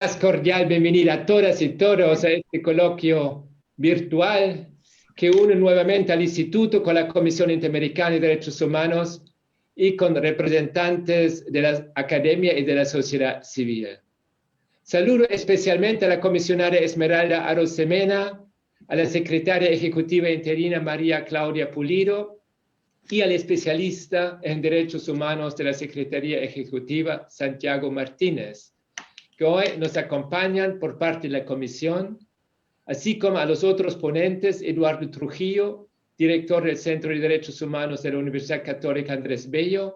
Más cordial bienvenida a todas y todos a este coloquio virtual que une nuevamente al Instituto con la Comisión Interamericana de Derechos Humanos y con representantes de la academia y de la sociedad civil. Saludo especialmente a la comisionaria Esmeralda Arosemena, a la secretaria ejecutiva interina María Claudia Pulido y al especialista en derechos humanos de la Secretaría Ejecutiva Santiago Martínez, que hoy nos acompañan por parte de la comisión, así como a los otros ponentes, Eduardo Trujillo, director del Centro de Derechos Humanos de la Universidad Católica Andrés Bello,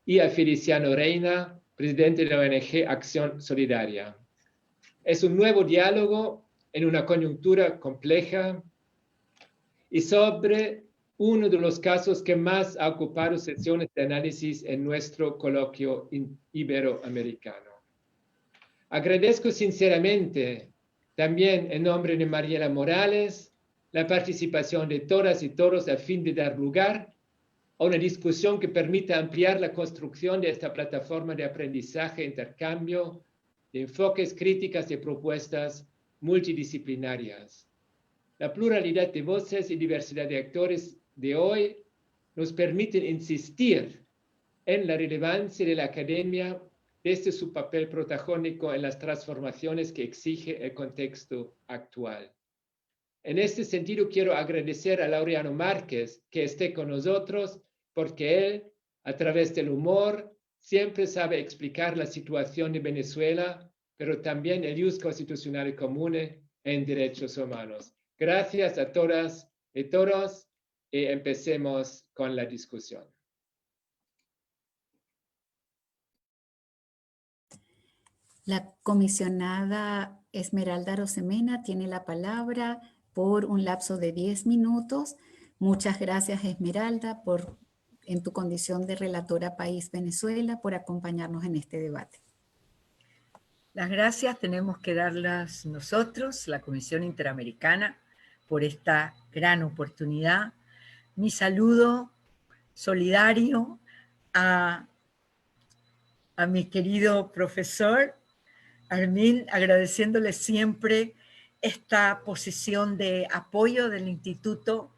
y a Feliciano Reina, presidente de la ONG Acción Solidaria. Es un nuevo diálogo en una coyuntura compleja y sobre uno de los casos que más ha ocupado sesiones de análisis en nuestro coloquio iberoamericano. Agradezco sinceramente, también en nombre de Mariela Morales, la participación de todas y todos a fin de dar lugar a una discusión que permita ampliar la construcción de esta plataforma de aprendizaje e intercambio de enfoques, críticas y propuestas multidisciplinarias. La pluralidad de voces y diversidad de actores de hoy nos permiten insistir en la relevancia de la academia desde su papel protagónico en las transformaciones que exige el contexto actual. En este sentido, quiero agradecer a Laureano Márquez que esté con nosotros, porque él, a través del humor, siempre sabe explicar la situación de Venezuela, pero también el ius constitucional común en derechos humanos. Gracias a todas y todos, y empecemos con la discusión. La comisionada Esmeralda Arosemena tiene la palabra por un lapso de 10 minutos. Muchas gracias, Esmeralda, en tu condición de relatora País Venezuela, por acompañarnos en este debate. Las gracias tenemos que darlas nosotros, la Comisión Interamericana, por esta gran oportunidad. Mi saludo solidario a mi querido profesor Armin, agradeciéndole siempre esta posición de apoyo del Instituto,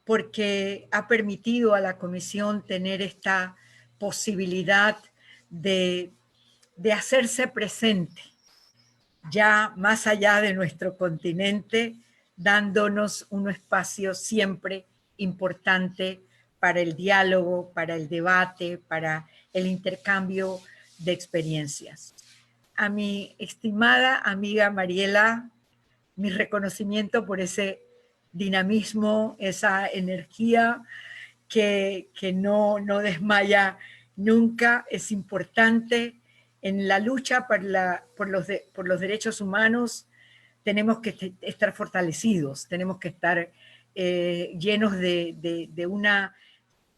porque ha permitido a la Comisión tener esta posibilidad de hacerse presente, ya más allá de nuestro continente, dándonos un espacio siempre importante para el diálogo, para el debate, para el intercambio de experiencias. A mi estimada amiga Mariela, mi reconocimiento por ese dinamismo, esa energía que no desmaya nunca. Es importante en la lucha por los derechos humanos. Tenemos que estar fortalecidos, tenemos que estar llenos de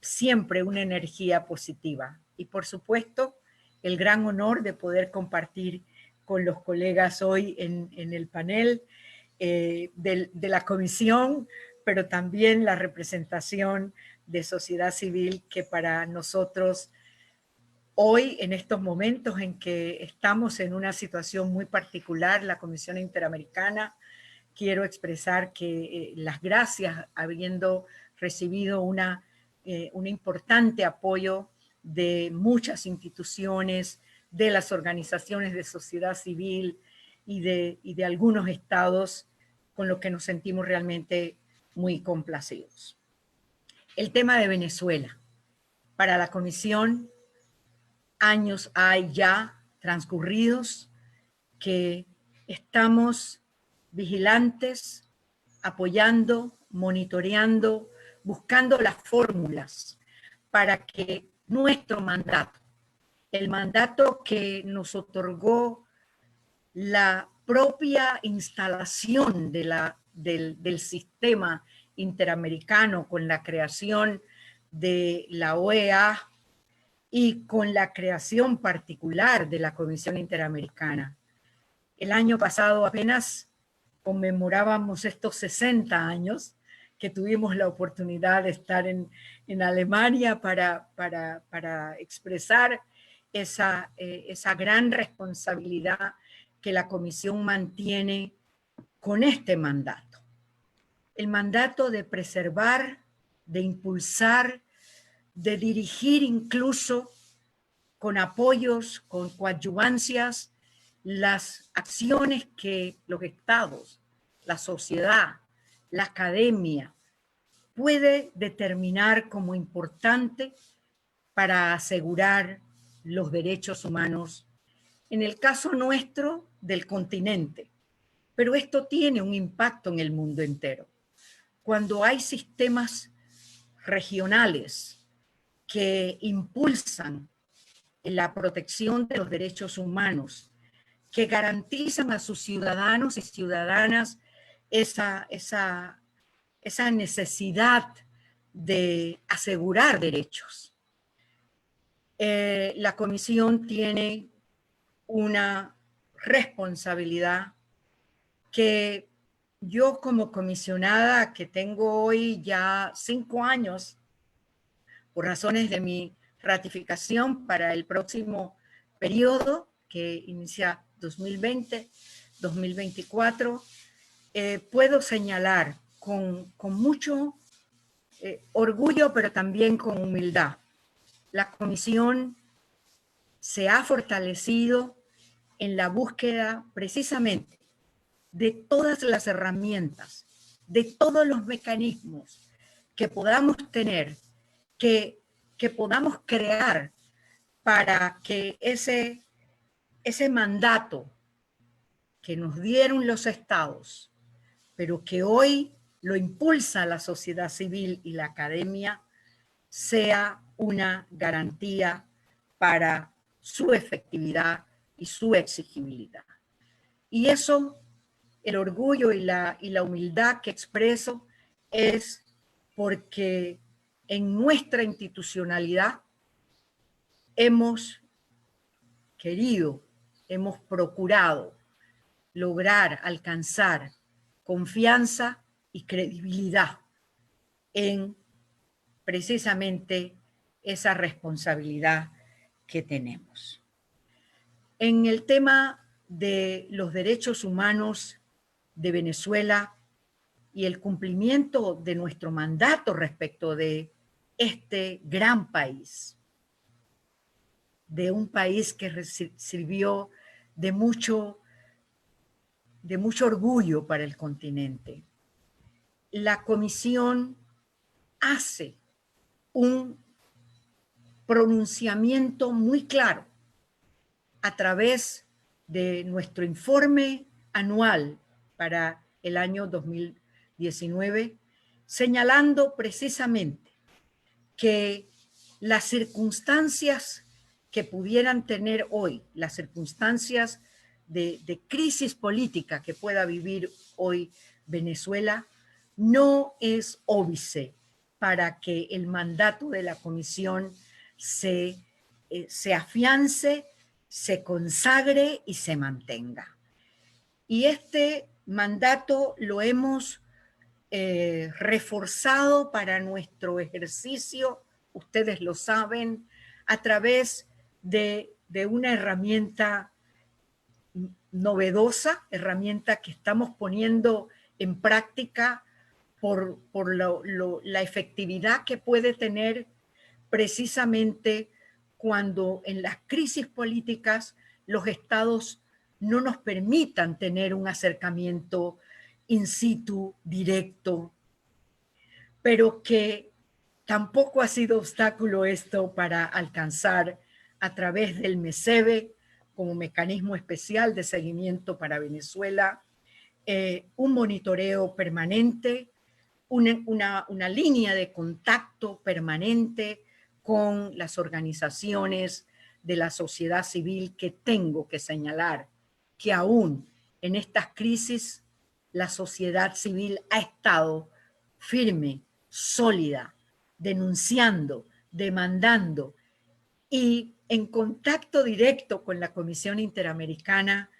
siempre una energía positiva. Y por supuesto, el gran honor de poder compartir con los colegas hoy en el panel de la comisión, pero también la representación de sociedad civil, que para nosotros hoy, en estos momentos en que estamos en una situación muy particular, la Comisión Interamericana, quiero expresar que las gracias, habiendo recibido un importante apoyo de muchas instituciones, de las organizaciones de sociedad civil y de algunos estados, con lo que nos sentimos realmente muy complacidos. El tema de Venezuela. Para la Comisión, años hay ya transcurridos que estamos vigilantes, apoyando, monitoreando, buscando las fórmulas para que nuestro mandato, el mandato que nos otorgó la propia instalación del sistema interamericano con la creación de la OEA y con la creación particular de la Comisión Interamericana. El año pasado apenas conmemorábamos estos 60 años que tuvimos la oportunidad de estar en Alemania para expresar esa gran responsabilidad que la Comisión mantiene con este mandato. El mandato de preservar, de impulsar, de dirigir incluso con apoyos, con coadyuvancias, las acciones que los estados, la sociedad, la academia puede determinar como importante para asegurar los derechos humanos, en el caso nuestro del continente. Pero esto tiene un impacto en el mundo entero. Cuando hay sistemas regionales que impulsan la protección de los derechos humanos, que garantizan a sus ciudadanos y ciudadanas esa necesidad de asegurar derechos. La Comisión tiene una responsabilidad que yo como comisionada, que tengo hoy ya 5 años, por razones de mi ratificación para el próximo periodo, que inicia 2020-2024, puedo señalar con mucho orgullo, pero también con humildad. La Comisión se ha fortalecido en la búsqueda precisamente de todas las herramientas, de todos los mecanismos que podamos tener, que podamos crear para que ese mandato que nos dieron los estados, pero que hoy lo impulsa la sociedad civil y la academia, sea una garantía para su efectividad y su exigibilidad. Y eso, el orgullo y la humildad que expreso es porque en nuestra institucionalidad hemos querido, hemos procurado lograr alcanzar confianza y credibilidad en precisamente esa responsabilidad que tenemos. En el tema de los derechos humanos de Venezuela y el cumplimiento de nuestro mandato respecto de este gran país, de un país que sirvió de mucho orgullo para el continente. La Comisión hace un pronunciamiento muy claro a través de nuestro informe anual para el año 2019, señalando precisamente que las circunstancias que pudieran tener hoy, las circunstancias de crisis política que pueda vivir hoy Venezuela, no es óbice para que el mandato de la Comisión se afiance, se consagre y se mantenga. Y este mandato lo hemos reforzado para nuestro ejercicio, ustedes lo saben, a través de una herramienta novedosa, herramienta que estamos poniendo en práctica por la efectividad que puede tener precisamente cuando en las crisis políticas los estados no nos permitan tener un acercamiento in situ, directo, pero que tampoco ha sido obstáculo esto para alcanzar a través del MESEVE, como mecanismo especial de seguimiento para Venezuela, un monitoreo permanente, una línea de contacto permanente con las organizaciones de la sociedad civil, que tengo que señalar que aún en estas crisis la sociedad civil ha estado firme, sólida, denunciando, demandando y en contacto directo con la Comisión Interamericana,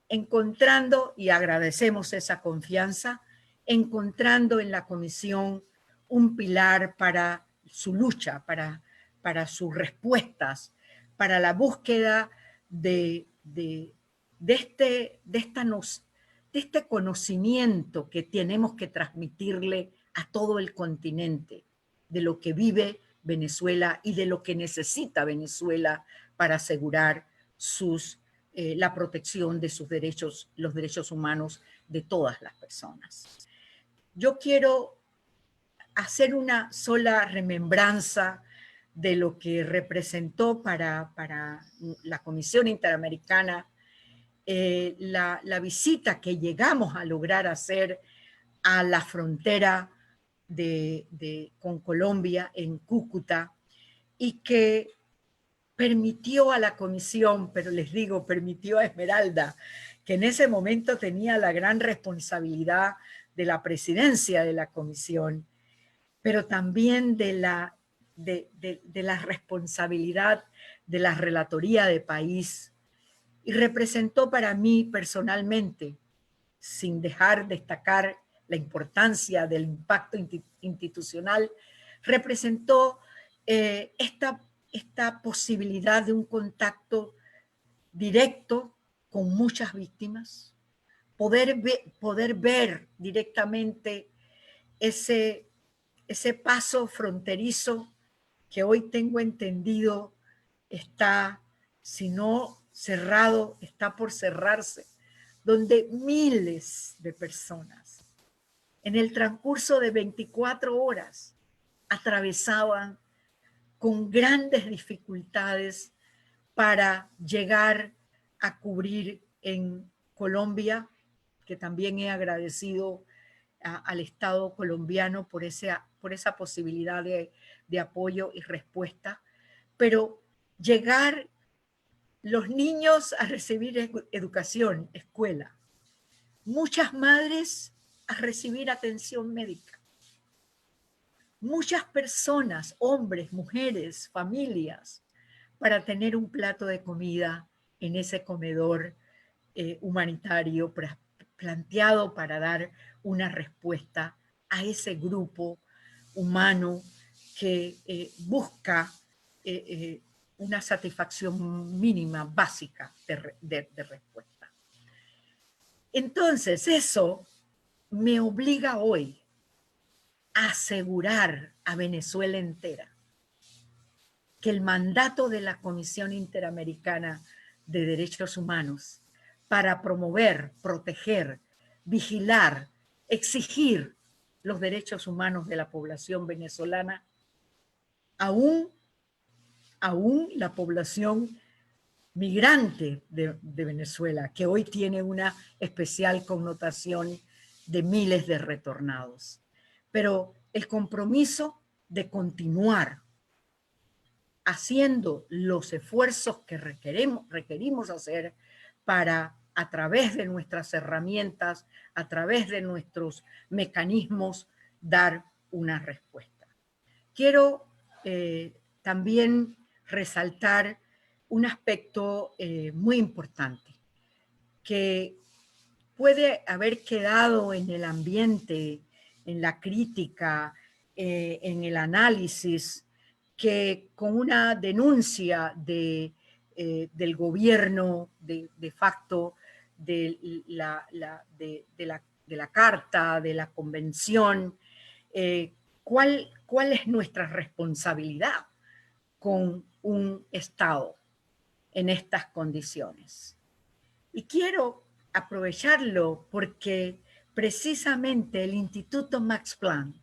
encontrando, y agradecemos esa confianza, encontrando en la Comisión un pilar para su lucha, para sus respuestas, para la búsqueda de de este conocimiento que tenemos que transmitirle a todo el continente, de lo que vive Venezuela y de lo que necesita Venezuela para asegurar la protección de sus derechos, los derechos humanos de todas las personas. Yo quiero hacer una sola remembranza de lo que representó para la Comisión Interamericana la visita que llegamos a lograr hacer a la frontera con Colombia, en Cúcuta, y que permitió a la comisión, pero les digo, permitió a Esmeralda, que en ese momento tenía la gran responsabilidad de la presidencia de la comisión, pero también de la responsabilidad de la relatoría de país, y representó para mí personalmente, sin dejar destacar la importancia del impacto institucional, representó esta posibilidad de un contacto directo con muchas víctimas, poder ver directamente ese paso fronterizo que hoy tengo entendido está, si no cerrado, está por cerrarse, donde miles de personas en el transcurso de 24 horas atravesaban con grandes dificultades para llegar a cubrir en Colombia, que también he agradecido al Estado colombiano por esa posibilidad de apoyo y respuesta, pero llegar los niños a recibir educación, escuela, muchas madres a recibir atención médica, muchas personas, hombres, mujeres, familias, para tener un plato de comida en ese comedor humanitario planteado para dar una respuesta a ese grupo humano que busca una satisfacción mínima, básica de respuesta. Entonces, eso me obliga hoy a asegurar a Venezuela entera que el mandato de la Comisión Interamericana de Derechos Humanos para promover, proteger, vigilar, exigir los derechos humanos de la población venezolana, aún la población migrante de Venezuela, que hoy tiene una especial connotación de miles de retornados. Pero el compromiso de continuar haciendo los esfuerzos que requerimos hacer para, a través de nuestras herramientas, a través de nuestros mecanismos, dar una respuesta. Quiero también resaltar un aspecto muy importante que puede haber quedado en el ambiente, en la crítica, en el análisis, que con una denuncia del gobierno de facto de la Carta, de la Convención, ¿cuál es nuestra responsabilidad con un Estado en estas condiciones? Y quiero aprovecharlo porque precisamente el Instituto Max Planck,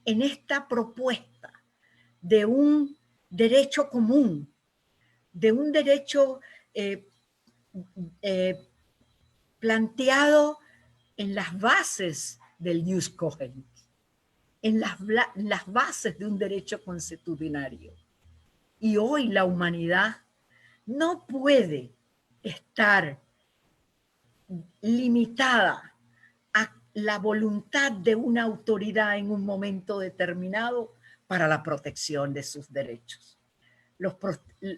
en esta propuesta de un derecho común, de un derecho planteado en las bases del jus cogens, en las bases de un derecho consuetudinario. Y hoy la humanidad no puede estar limitada a la voluntad de una autoridad en un momento determinado para la protección de sus derechos.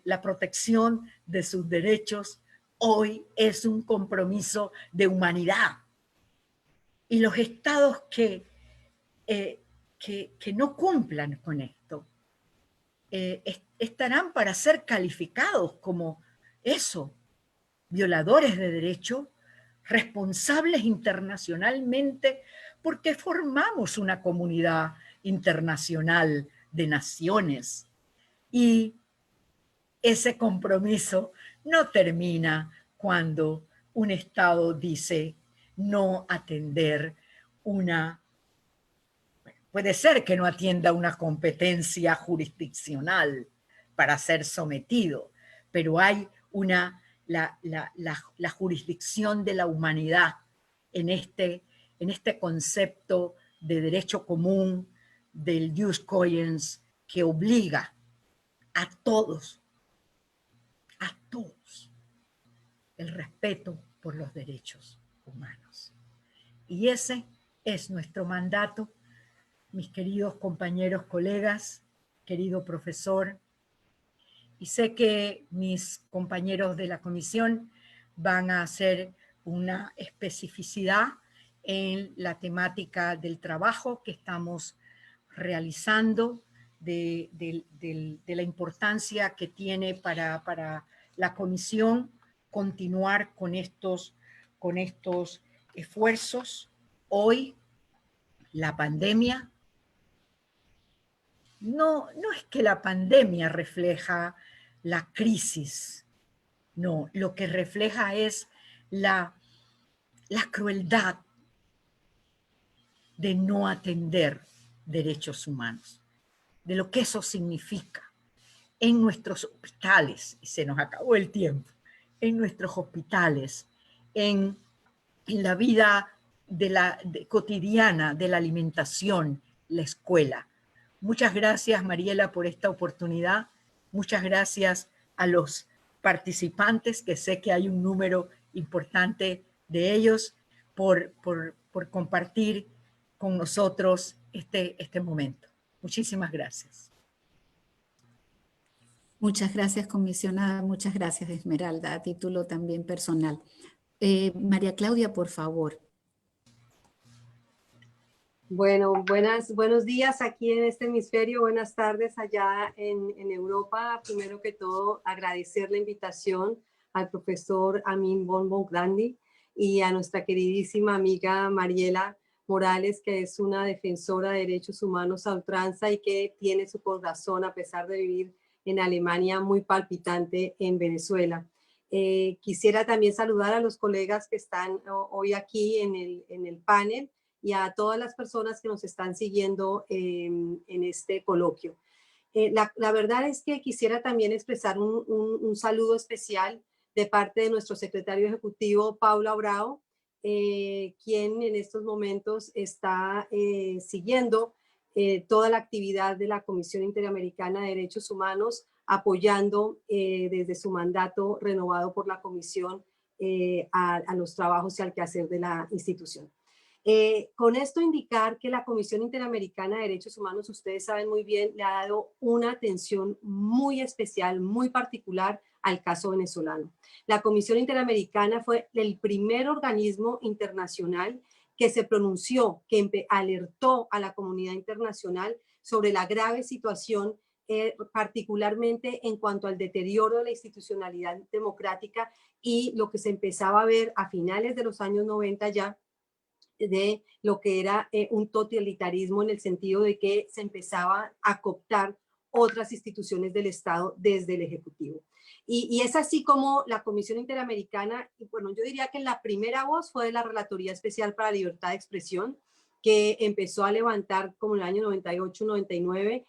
La protección de sus derechos hoy es un compromiso de humanidad. Y los estados que no cumplan con esto estarán para ser calificados como eso, violadores de derecho, responsables internacionalmente, porque formamos una comunidad internacional de naciones. Y ese compromiso no termina cuando un Estado dice no atender puede ser que no atienda una competencia jurisdiccional para ser sometido, pero hay la jurisdicción de la humanidad en este concepto de derecho común del jus cogens que obliga a todos el respeto por los derechos humanos. Y ese es nuestro mandato, mis queridos compañeros, colegas, querido profesor, y sé que mis compañeros de la comisión van a hacer una especificidad en la temática del trabajo que estamos realizando, de la importancia que tiene para la comisión continuar con estos esfuerzos. Hoy, la pandemia, no es que la pandemia refleja la crisis, no, lo que refleja es la crueldad de no atender derechos humanos, de lo que eso significa en nuestros hospitales, y se nos acabó el tiempo, en nuestros hospitales, en la vida cotidiana de la alimentación, la escuela. Muchas gracias, Mariela, por esta oportunidad. Muchas gracias a los participantes, que sé que hay un número importante de ellos, por compartir con nosotros este momento. Muchísimas gracias. Muchas gracias, comisionada. Muchas gracias, Esmeralda, a título también personal. María Claudia, por favor. Bueno, buenos días aquí en este hemisferio, buenas tardes allá en Europa. Primero que todo, agradecer la invitación al profesor Amin Bonbongrandi y a nuestra queridísima amiga Mariela Morales, que es una defensora de derechos humanos a ultranza y que tiene su corazón, a pesar de vivir en Alemania, muy palpitante en Venezuela. Quisiera también saludar a los colegas que están hoy aquí en el panel y a todas las personas que nos están siguiendo en este coloquio. La verdad es que quisiera también expresar un saludo especial de parte de nuestro secretario ejecutivo, Paula Bravo, quien en estos momentos está siguiendo toda la actividad de la Comisión Interamericana de Derechos Humanos, apoyando desde su mandato renovado por la Comisión a los trabajos y al quehacer de la institución. Con esto indicar que la Comisión Interamericana de Derechos Humanos, ustedes saben muy bien, le ha dado una atención muy especial, muy particular al caso venezolano. La Comisión Interamericana fue el primer organismo internacional que se pronunció, que alertó a la comunidad internacional sobre la grave situación, particularmente en cuanto al deterioro de la institucionalidad democrática y lo que se empezaba a ver a finales de los años 90 ya, de lo que era un totalitarismo, en el sentido de que se empezaba a cooptar otras instituciones del Estado desde el Ejecutivo. Y es así como la Comisión Interamericana, bueno, yo diría que la primera voz fue de la Relatoría Especial para la Libertad de Expresión, que empezó a levantar como en el año 98-99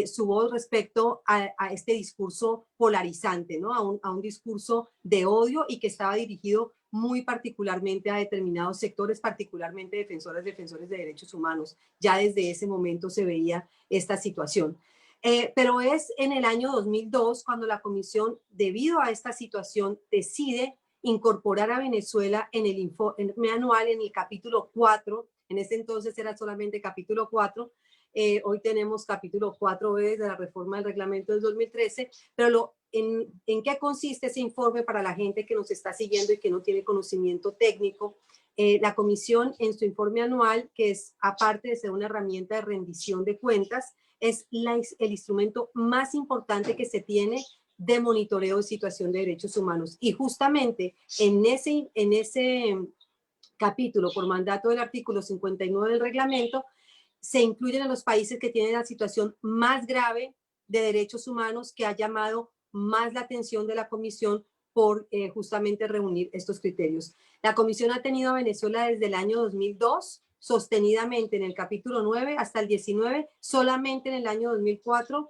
su voz respecto a este discurso polarizante, ¿no? a un discurso de odio y que estaba dirigido muy particularmente a determinados sectores, particularmente defensores de derechos humanos. Ya desde ese momento se veía esta situación. Pero es en el año 2002 cuando la Comisión, debido a esta situación, decide incorporar a Venezuela en el informe anual, en el capítulo 4, en ese entonces era solamente capítulo 4, hoy tenemos capítulo 4B de la reforma del reglamento del 2013, pero ¿en qué consiste ese informe para la gente que nos está siguiendo y que no tiene conocimiento técnico? La Comisión, en su informe anual, que es, aparte de ser una herramienta de rendición de cuentas, es el instrumento más importante que se tiene de monitoreo de situación de derechos humanos. Y justamente en ese capítulo, por mandato del artículo 59 del reglamento, se incluyen a los países que tienen la situación más grave de derechos humanos, que ha llamado más la atención de la Comisión por justamente reunir estos criterios. La Comisión ha tenido a Venezuela desde el año 2002, sostenidamente en el capítulo 9 hasta el 19, solamente en el año 2004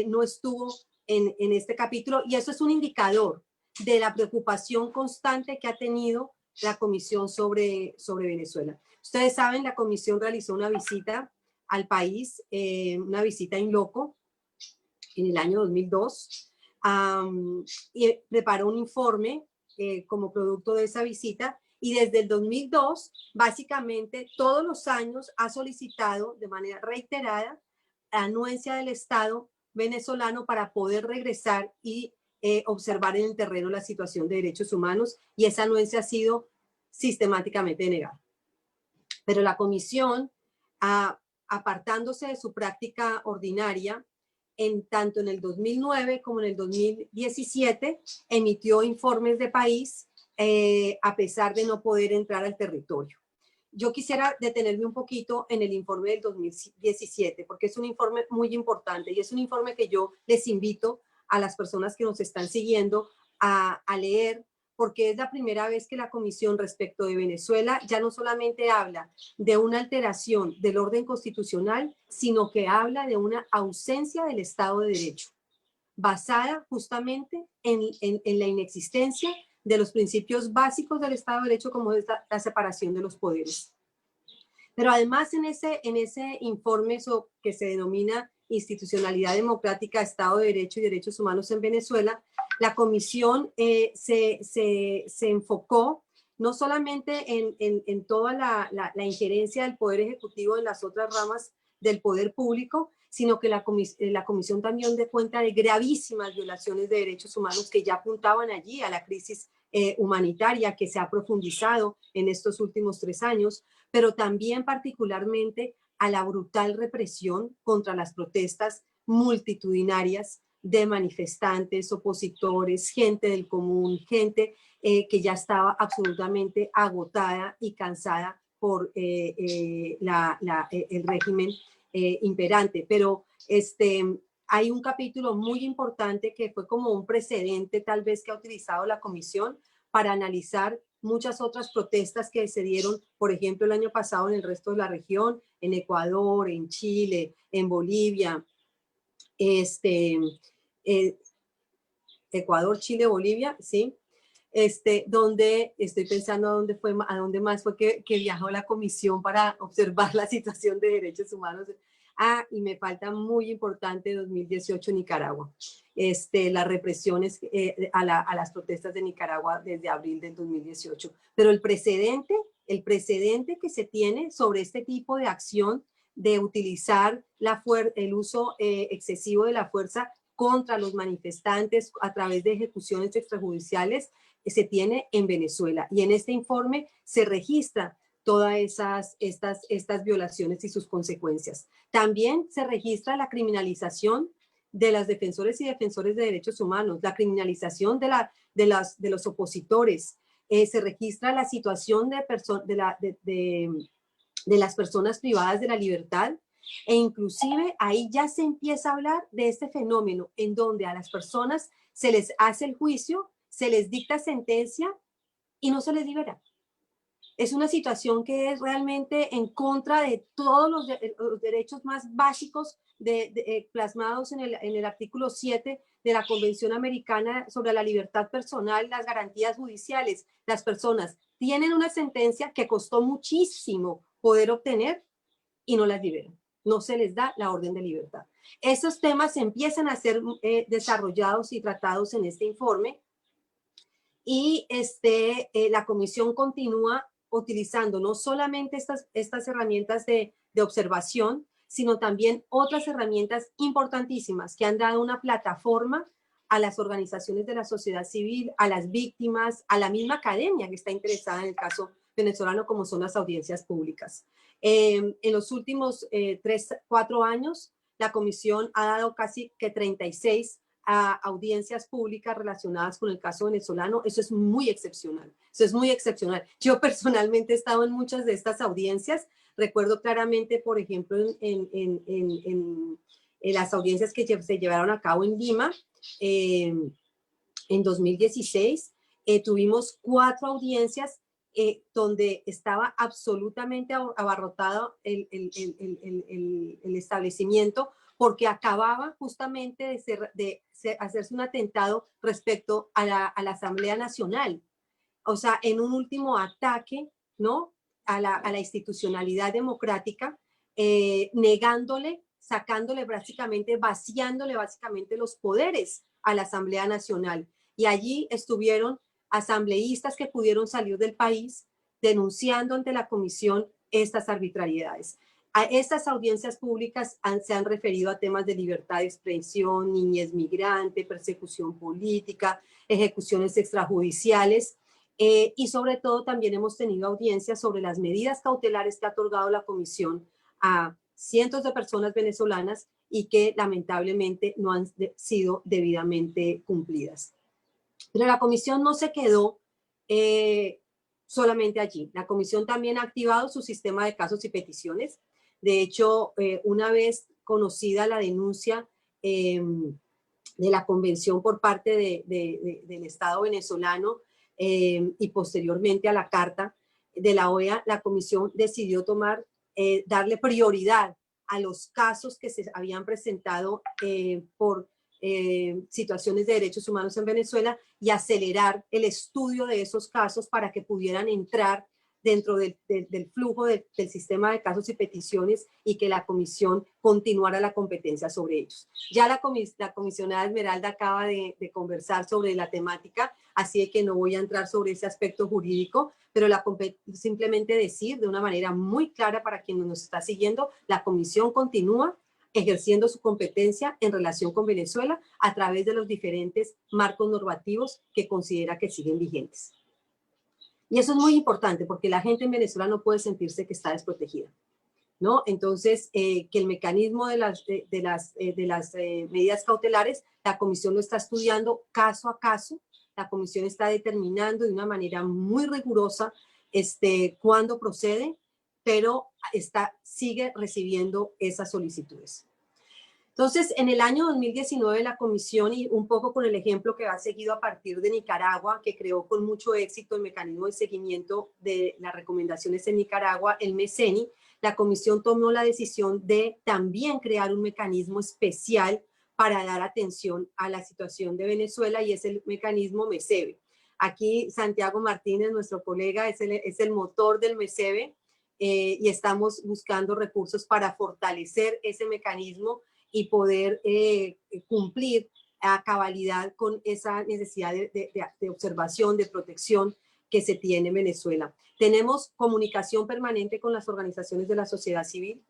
no estuvo en este capítulo, y eso es un indicador de la preocupación constante que ha tenido la Comisión sobre Venezuela. Ustedes saben, la Comisión realizó una visita al país, una visita in loco en el año 2002, y preparó un informe como producto de esa visita, y desde el 2002, básicamente todos los años ha solicitado de manera reiterada anuencia del Estado venezolano para poder regresar y observar en el terreno la situación de derechos humanos, y esa anuencia ha sido sistemáticamente negada. Pero la Comisión, apartándose de su práctica ordinaria, tanto en el 2009 como en el 2017, emitió informes de país a pesar de no poder entrar al territorio. Yo quisiera detenerme un poquito en el informe del 2017, porque es un informe muy importante, y es un informe que yo les invito a las personas que nos están siguiendo a leer, porque es la primera vez que la Comisión, respecto de Venezuela, ya no solamente habla de una alteración del orden constitucional, sino que habla de una ausencia del Estado de Derecho, basada justamente en la inexistencia de los principios básicos del Estado de Derecho, como es la separación de los poderes. Pero además en ese informe que se denomina Institucionalidad Democrática, Estado de Derecho y Derechos Humanos en Venezuela, la Comisión se enfocó no solamente en toda la injerencia del Poder Ejecutivo en las otras ramas del poder público, sino que la Comisión también dio cuenta de gravísimas violaciones de derechos humanos que ya apuntaban allí a la crisis humanitaria que se ha profundizado en estos últimos 3 años, pero también particularmente a la brutal represión contra las protestas multitudinarias de manifestantes, opositores, gente del común, gente que ya estaba absolutamente agotada y cansada por el régimen imperante. Pero hay un capítulo muy importante que fue como un precedente tal vez que ha utilizado la Comisión para analizar muchas otras protestas que se dieron, por ejemplo, el año pasado en el resto de la región, en Ecuador, en Chile, en Bolivia, Ecuador, Chile, Bolivia, ¿sí? Donde estoy pensando a dónde más fue que viajó la Comisión para observar la situación de derechos humanos. Y me falta muy importante 2018 Nicaragua. Las represiones a las protestas de Nicaragua desde abril del 2018. Pero el precedente que se tiene sobre este tipo de acción de utilizar el uso excesivo de la fuerza contra los manifestantes a través de ejecuciones extrajudiciales se tiene en Venezuela. Y en este informe se registra todas estas violaciones y sus consecuencias. También se registra la criminalización de las defensoras y defensores de derechos humanos, la criminalización de los opositores. Se registra la situación de las personas privadas de la libertad, e inclusive ahí ya se empieza a hablar de este fenómeno en donde a las personas se les hace el juicio, se les dicta sentencia y no se les libera. Es una situación que es realmente en contra de todos los derechos más básicos plasmados en el artículo 7 de la Convención Americana sobre la Libertad Personal y las Garantías Judiciales. Las personas tienen una sentencia que costó muchísimo poder obtener y no las liberan. No se les da la orden de libertad. Esos temas empiezan a ser desarrollados y tratados en este informe, y la Comisión continúa utilizando no solamente estas herramientas de observación, sino también otras herramientas importantísimas que han dado una plataforma a las organizaciones de la sociedad civil, a las víctimas, a la misma academia que está interesada en el caso venezolano, como son las audiencias públicas. En los últimos 3-4 años, la Comisión ha dado casi que 36 audiencias públicas relacionadas con el caso venezolano, eso es muy excepcional. Eso es muy excepcional. Yo personalmente he estado en muchas de estas audiencias. Recuerdo claramente, por ejemplo, en las audiencias que se llevaron a cabo en Lima, en 2016, tuvimos 4 audiencias donde estaba absolutamente abarrotado el establecimiento, porque acababa justamente de hacerse un atentado respecto a la Asamblea Nacional. O sea, en un último ataque, ¿no?, a la institucionalidad democrática, negándole, sacándole básicamente, vaciándole básicamente los poderes a la Asamblea Nacional. Y allí estuvieron asambleístas que pudieron salir del país denunciando ante la comisión estas arbitrariedades. A estas audiencias públicas se han referido a temas de libertad de expresión, niñez migrante, persecución política, ejecuciones extrajudiciales, y sobre todo también hemos tenido audiencias sobre las medidas cautelares que ha otorgado la comisión a cientos de personas venezolanas y que lamentablemente no han sido debidamente cumplidas. Pero la comisión no se quedó solamente allí. La comisión también ha activado su sistema de casos y peticiones. De hecho, una vez conocida la denuncia de la convención por parte del Estado venezolano y posteriormente a la carta de la OEA, la comisión decidió darle prioridad a los casos que se habían presentado por situaciones de derechos humanos en Venezuela y acelerar el estudio de esos casos para que pudieran entrar dentro del flujo del sistema de casos y peticiones y que la comisión continuara la competencia sobre ellos. Ya la comisionada Esmeralda acaba de conversar sobre la temática, así que no voy a entrar sobre ese aspecto jurídico, pero simplemente decir de una manera muy clara para quien nos está siguiendo, la comisión continúa ejerciendo su competencia en relación con Venezuela a través de los diferentes marcos normativos que considera que siguen vigentes. Y eso es muy importante porque la gente en Venezuela no puede sentirse que está desprotegida, ¿no? Entonces, que el mecanismo de las medidas cautelares, la comisión lo está estudiando caso a caso. La comisión está determinando de una manera muy rigurosa cuándo procede, pero sigue recibiendo esas solicitudes. Entonces, en el año 2019, la comisión, y un poco con el ejemplo que ha seguido a partir de Nicaragua, que creó con mucho éxito el mecanismo de seguimiento de las recomendaciones en Nicaragua, el MECENI, la comisión tomó la decisión de también crear un mecanismo especial para dar atención a la situación de Venezuela, y es el mecanismo MECEBE. Aquí Santiago Martínez, nuestro colega, es el motor del MECEBE, y estamos buscando recursos para fortalecer ese mecanismo y poder cumplir a cabalidad con esa necesidad de observación, de protección que se tiene en Venezuela. Tenemos comunicación permanente con las organizaciones de la sociedad civil.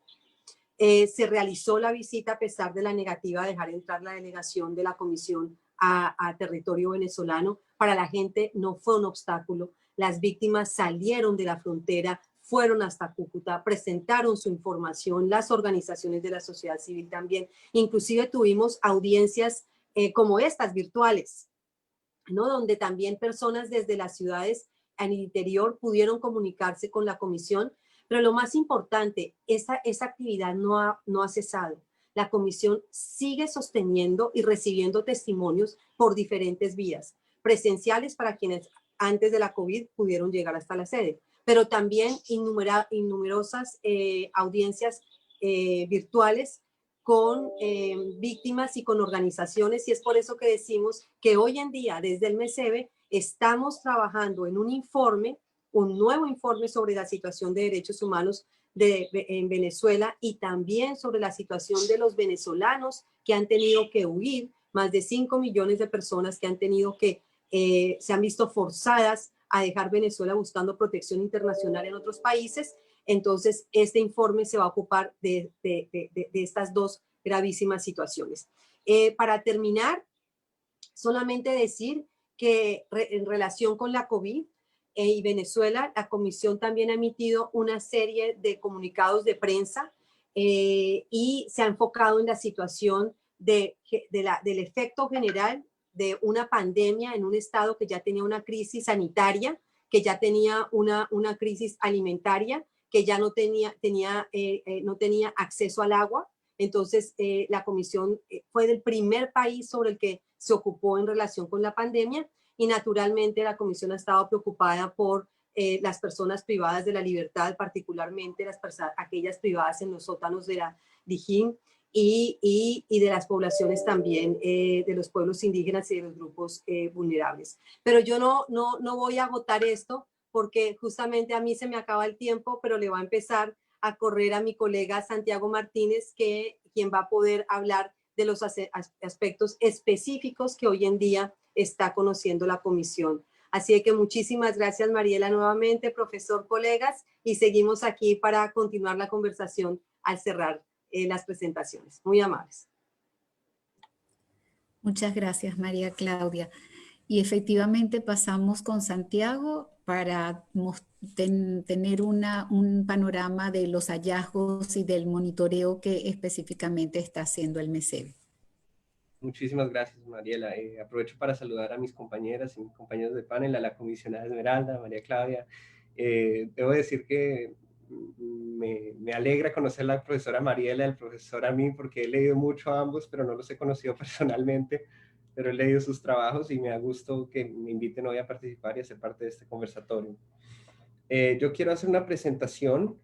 Se realizó la visita a pesar de la negativa de dejar entrar la delegación de la comisión a territorio venezolano. Para la gente no fue un obstáculo. Las víctimas salieron de la frontera, fueron hasta Cúcuta, presentaron su información, las organizaciones de la sociedad civil también. Inclusive tuvimos audiencias como estas, virtuales, ¿no?, donde también personas desde las ciudades en el interior pudieron comunicarse con la comisión. Pero lo más importante, esa actividad no ha cesado. La comisión sigue sosteniendo y recibiendo testimonios por diferentes vías, presenciales para quienes antes de la COVID pudieron llegar hasta la sede, pero también innumerosas audiencias virtuales con víctimas y con organizaciones, y es por eso que decimos que hoy en día desde el MECEBE estamos trabajando en un nuevo informe sobre la situación de derechos humanos en Venezuela, y también sobre la situación de los venezolanos que han tenido que huir, más de 5 millones de personas que han tenido que, se han visto forzadas a dejar Venezuela buscando protección internacional en otros países. Entonces, este informe se va a ocupar de estas dos gravísimas situaciones. Para terminar, solamente decir que en relación con la COVID y Venezuela, la comisión también ha emitido una serie de comunicados de prensa y se ha enfocado en la situación del efecto general de una pandemia en un estado que ya tenía una crisis sanitaria, que ya tenía una crisis alimentaria, que ya no tenía acceso al agua. Entonces, la comisión fue el primer país sobre el que se ocupó en relación con la pandemia, y naturalmente la comisión ha estado preocupada por las personas privadas de la libertad, particularmente aquellas privadas en los sótanos de la Dijín, y de las poblaciones también, de los pueblos indígenas y de los grupos vulnerables. Pero yo no voy a agotar esto, porque justamente a mí se me acaba el tiempo, pero le va a empezar a correr a mi colega Santiago Martínez, quien va a poder hablar de los aspectos específicos que hoy en día está conociendo la comisión. Así que muchísimas gracias, Mariela, nuevamente, profesor, colegas, y seguimos aquí para continuar la conversación al cerrar las presentaciones. Muy amables. Muchas gracias, María Claudia. Y efectivamente pasamos con Santiago para tener un panorama de los hallazgos y del monitoreo que específicamente está haciendo el MESEB. Muchísimas gracias, Mariela. Aprovecho para saludar a mis compañeras y mis compañeros de panel, a la comisionada Esmeralda, María Claudia. Debo decir que me alegra conocer a la profesora Mariela y al profesor Amin, porque he leído mucho a ambos, pero no los he conocido personalmente, pero he leído sus trabajos y me da gusto que me inviten hoy a participar y a ser parte de este conversatorio. Yo quiero hacer una presentación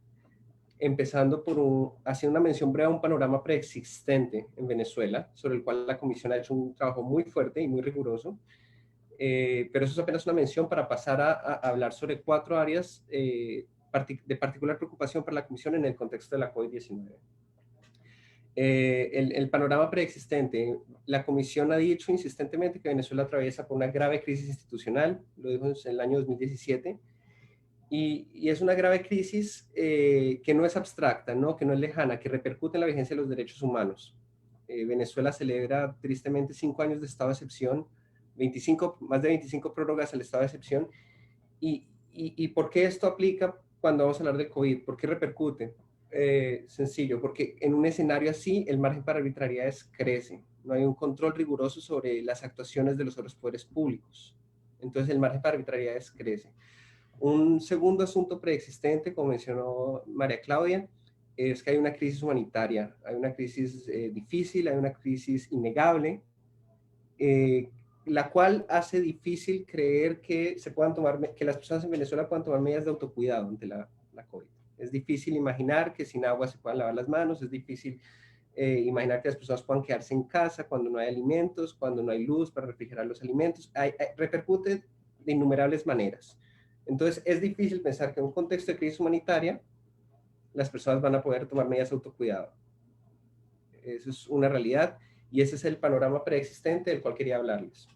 empezando por haciendo una mención breve a un panorama preexistente en Venezuela, sobre el cual la Comisión ha hecho un trabajo muy fuerte y muy riguroso, pero eso es apenas una mención para pasar a hablar sobre 4 áreas de particular preocupación para la Comisión en el contexto de la COVID-19. El panorama preexistente, la Comisión ha dicho insistentemente que Venezuela atraviesa por una grave crisis institucional, lo dijo en el año 2017, y es una grave crisis que no es abstracta, ¿no? Que no es lejana, que repercute en la vigencia de los derechos humanos. Venezuela celebra tristemente 5 años de estado de excepción, más de 25 prórrogas al estado de excepción. ¿Y por qué esto aplica cuando vamos a hablar del COVID? ¿Por qué repercute? Sencillo, porque en un escenario así el margen para arbitrariedades crece. No hay un control riguroso sobre las actuaciones de los otros poderes públicos. Entonces el margen para arbitrariedades crece. Un segundo asunto preexistente, como mencionó María Claudia, es que hay una crisis humanitaria, hay una crisis difícil, hay una crisis innegable, la cual hace difícil creer que que las personas en Venezuela puedan tomar medidas de autocuidado ante la COVID. Es difícil imaginar que sin agua se puedan lavar las manos, es difícil imaginar que las personas puedan quedarse en casa cuando no hay alimentos, cuando no hay luz para refrigerar los alimentos. Repercute de innumerables maneras. Entonces, es difícil pensar que en un contexto de crisis humanitaria las personas van a poder tomar medidas de autocuidado. Eso es una realidad y ese es el panorama preexistente del cual quería hablarles.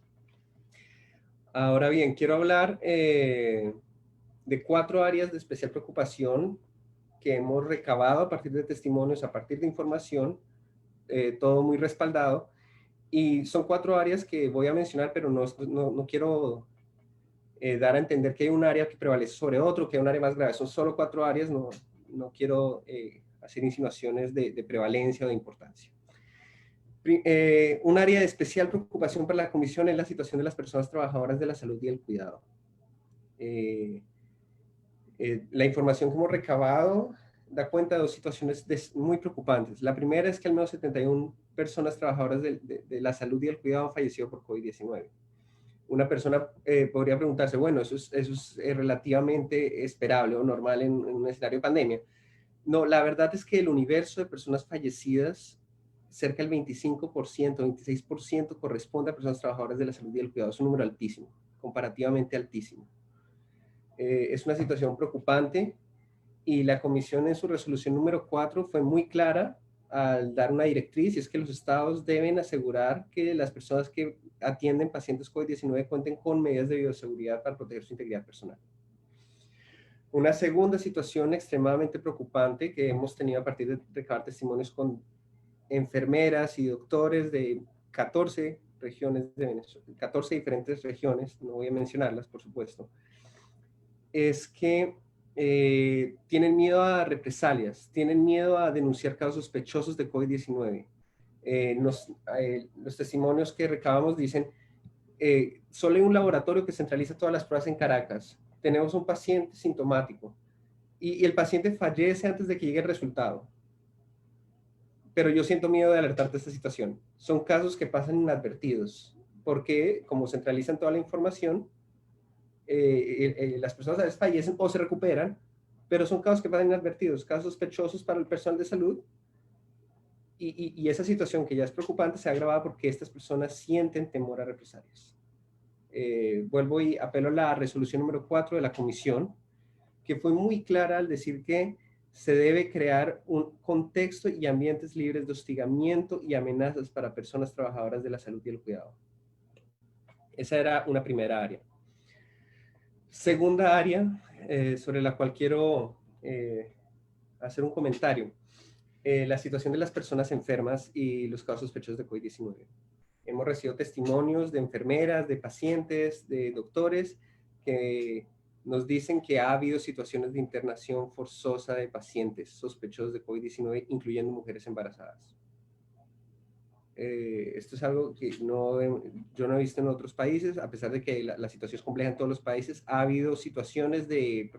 Ahora bien, quiero hablar de 4 áreas de especial preocupación que hemos recabado a partir de testimonios, a partir de información, todo muy respaldado. Y son 4 áreas que voy a mencionar, pero no quiero dar a entender que hay un área que prevalece sobre otro, que hay un área más grave. Son solo 4 áreas, no quiero hacer insinuaciones de prevalencia o de importancia. Un área de especial preocupación para la Comisión es la situación de las personas trabajadoras de la salud y el cuidado. La información que hemos recabado da cuenta de 2 situaciones muy preocupantes. La primera es que al menos 71 personas trabajadoras de la salud y el cuidado han fallecido por COVID-19. Una persona podría preguntarse, bueno, eso es relativamente esperable o normal en un escenario de pandemia. No, la verdad es que el universo de personas fallecidas, cerca del 25%, 26% corresponde a personas trabajadoras de la salud y el cuidado. Es un número altísimo, comparativamente altísimo. Es una situación preocupante y la Comisión en su resolución número 4 fue muy clara al dar una directriz, y es que los estados deben asegurar que las personas que atienden pacientes COVID-19 cuenten con medidas de bioseguridad para proteger su integridad personal. Una segunda situación extremadamente preocupante que hemos tenido a partir de recabar testimonios con enfermeras y doctores de 14 regiones de Venezuela, 14 diferentes regiones, no voy a mencionarlas, por supuesto, es que tienen miedo a represalias, tienen miedo a denunciar casos sospechosos de COVID-19. Los testimonios que recabamos dicen, solo hay un laboratorio que centraliza todas las pruebas en Caracas. Tenemos un paciente sintomático y el paciente fallece antes de que llegue el resultado. Pero yo siento miedo de alertarte de esta situación. Son casos que pasan inadvertidos, porque como centralizan toda la información, las personas a veces fallecen o se recuperan, pero son casos que pasan inadvertidos, casos sospechosos para el personal de salud, y esa situación que ya es preocupante se ha agravado porque estas personas sienten temor a represalias. Vuelvo y apelo a la resolución número 4 de la comisión, que fue muy clara al decir que se debe crear un contexto y ambientes libres de hostigamiento y amenazas para personas trabajadoras de la salud y el cuidado. Esa era una primera área. Segunda área, sobre la cual quiero hacer un comentario, la situación de las personas enfermas y los casos sospechosos de COVID-19. Hemos recibido testimonios de enfermeras, de pacientes, de doctores que nos dicen que ha habido situaciones de internación forzosa de pacientes sospechosos de COVID-19, incluyendo mujeres embarazadas. Esto es algo que yo no he visto en otros países, a pesar de que la situación es compleja en todos los países. Ha habido situaciones de,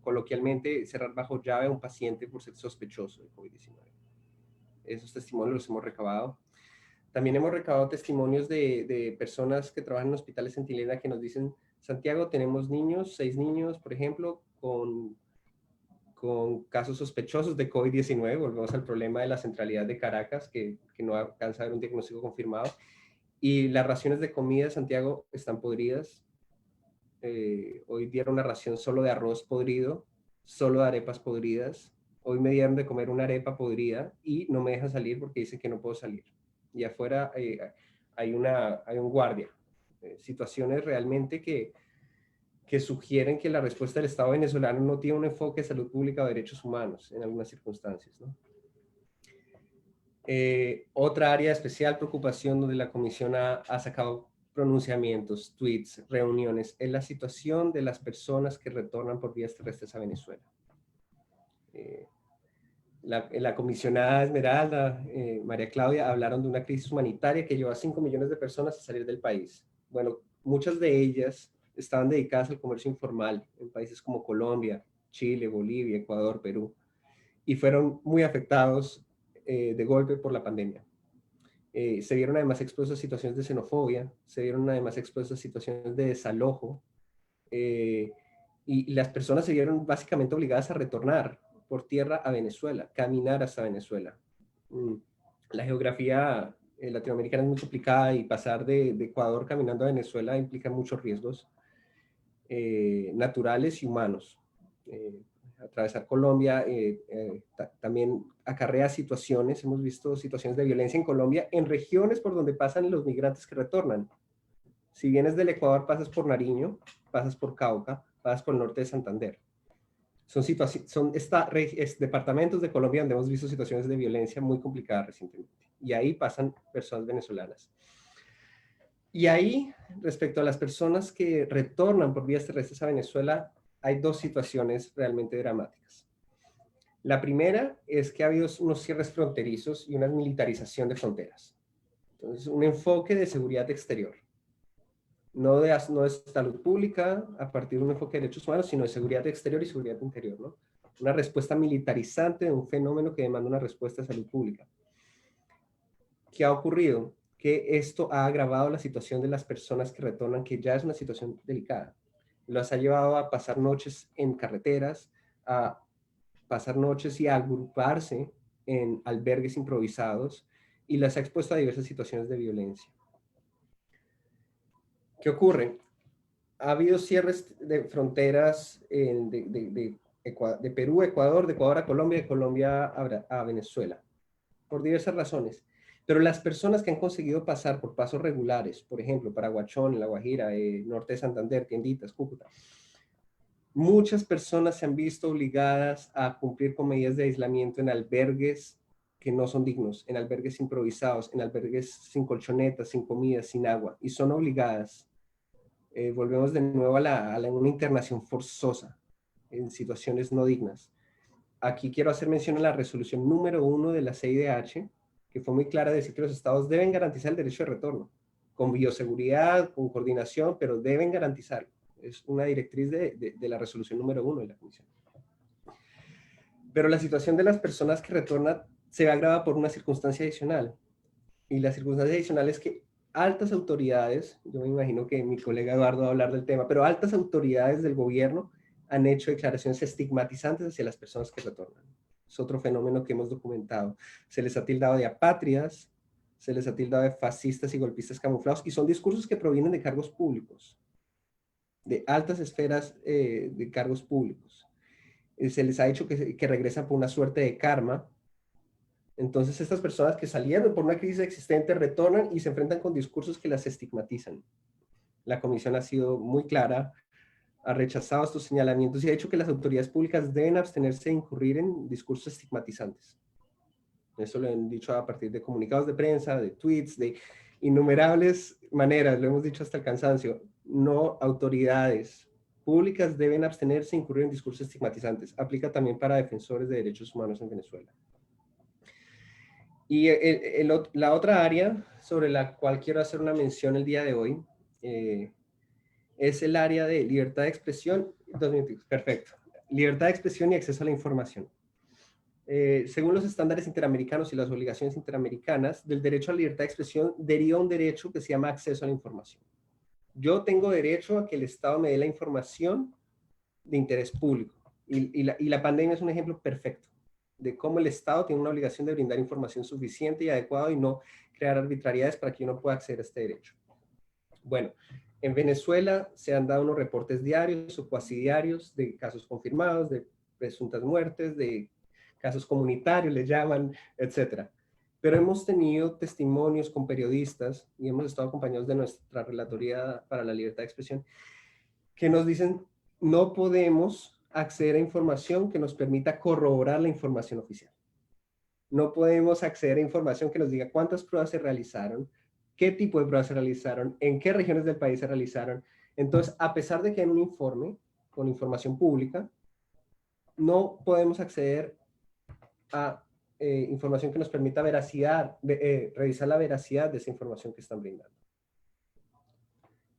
coloquialmente, cerrar bajo llave a un paciente por ser sospechoso de COVID-19. Esos testimonios los hemos recabado. También hemos recabado testimonios de personas que trabajan en hospitales Centinela que nos dicen, Santiago, tenemos niños, 6 niños, por ejemplo, con casos sospechosos de COVID-19. Volvemos al problema de la centralidad de Caracas, que no alcanza a haber un diagnóstico confirmado. Y las raciones de comida, Santiago, están podridas. Hoy dieron una ración solo de arroz podrido, solo de arepas podridas. Hoy me dieron de comer una arepa podrida y no me dejan salir porque dicen que no puedo salir. Y afuera hay un guardia. Situaciones realmente que sugieren que la respuesta del Estado venezolano no tiene un enfoque de salud pública o derechos humanos en algunas circunstancias, ¿no? Otra área de especial preocupación donde la Comisión ha sacado pronunciamientos, tweets, reuniones, es la situación de las personas que retornan por vías terrestres a Venezuela. La comisionada Esmeralda, María Claudia, hablaron de una crisis humanitaria que llevó a 5 millones de personas a salir del país. Bueno, muchas de ellas estaban dedicadas al comercio informal en países como Colombia, Chile, Bolivia, Ecuador, Perú, y fueron muy afectados de golpe por la pandemia. Se vieron además expuestos a situaciones de xenofobia, se vieron además expuestos a situaciones de desalojo, y las personas se vieron básicamente obligadas a retornar por tierra a Venezuela, caminar hasta Venezuela. La geografía latinoamericana es muy complicada y pasar de Ecuador caminando a Venezuela implica muchos riesgos naturales y humanos. Atravesar Colombia también acarrea situaciones, hemos visto situaciones de violencia en Colombia en regiones por donde pasan los migrantes que retornan. Si vienes del Ecuador, pasas por Nariño, pasas por Cauca, pasas por el norte de Santander. Son departamentos de Colombia donde hemos visto situaciones de violencia muy complicadas recientemente. Y ahí pasan personas venezolanas. Y ahí, respecto a las personas que retornan por vías terrestres a Venezuela, hay 2 situaciones realmente dramáticas. La primera es que ha habido unos cierres fronterizos y una militarización de fronteras. Entonces, un enfoque de seguridad exterior. No de salud pública a partir de un enfoque de derechos humanos, sino de seguridad exterior y seguridad interior, ¿no? Una respuesta militarizante de un fenómeno que demanda una respuesta de salud pública. ¿Qué ha ocurrido? Que esto ha agravado la situación de las personas que retornan, que ya es una situación delicada. Los ha llevado a pasar noches en carreteras, a pasar noches y a agruparse en albergues improvisados, y las ha expuesto a diversas situaciones de violencia. ¿Qué ocurre? Ha habido cierres de fronteras de Perú a Ecuador, de Ecuador a Colombia, de Colombia a Venezuela, por diversas razones. Pero las personas que han conseguido pasar por pasos regulares, por ejemplo, Paraguachón, La Guajira, norte de Santander, Tienditas, Cúcuta, muchas personas se han visto obligadas a cumplir con medidas de aislamiento en albergues que no son dignos, en albergues improvisados, en albergues sin colchonetas, sin comida, sin agua, y son obligadas. Volvemos de nuevo a una internación forzosa en situaciones no dignas. Aquí quiero hacer mención a la resolución número 1 de la CIDH, que fue muy clara de decir que los estados deben garantizar el derecho de retorno, con bioseguridad, con coordinación, pero deben garantizarlo. Es una directriz de la resolución número 1 de la Comisión. Pero la situación de las personas que retornan se ve agravada por una circunstancia adicional. Y la circunstancia adicional es que altas autoridades, yo me imagino que mi colega Eduardo va a hablar del tema, pero altas autoridades del gobierno han hecho declaraciones estigmatizantes hacia las personas que retornan. Es otro fenómeno que hemos documentado. Se les ha tildado de apátridas, se les ha tildado de fascistas y golpistas camuflados, y son discursos que provienen de cargos públicos, de altas esferas de cargos públicos. Se les ha dicho que regresan por una suerte de karma. Entonces estas personas que salieron por una crisis existente retornan y se enfrentan con discursos que las estigmatizan. La comisión ha sido muy clara, ha rechazado estos señalamientos y ha dicho que las autoridades públicas deben abstenerse de incurrir en discursos estigmatizantes. Eso lo han dicho a partir de comunicados de prensa, de tweets, de innumerables maneras, lo hemos dicho hasta el cansancio. No, autoridades públicas deben abstenerse de incurrir en discursos estigmatizantes. Aplica también para defensores de derechos humanos en Venezuela. Y la otra área sobre la cual quiero hacer una mención el día de hoy es el área de libertad de expresión. 2 minutos, perfecto. Libertad de expresión y acceso a la información. Según los estándares interamericanos y las obligaciones interamericanas, del derecho a la libertad de expresión deriva un derecho que se llama acceso a la información. Yo tengo derecho a que el Estado me dé la información de interés público. Y la pandemia es un ejemplo perfecto de cómo el Estado tiene una obligación de brindar información suficiente y adecuada y no crear arbitrariedades para que uno pueda acceder a este derecho. Bueno, en Venezuela se han dado unos reportes diarios o cuasi diarios de casos confirmados, de presuntas muertes, de casos comunitarios, le llaman, etc. Pero hemos tenido testimonios con periodistas y hemos estado acompañados de nuestra Relatoría para la Libertad de Expresión que nos dicen, no podemos acceder a información que nos permita corroborar la información oficial. No podemos acceder a información que nos diga cuántas pruebas se realizaron, qué tipo de pruebas se realizaron, en qué regiones del país se realizaron. Entonces, a pesar de que hay un informe con información pública, no podemos acceder a información que nos permita revisar la veracidad de esa información que están brindando.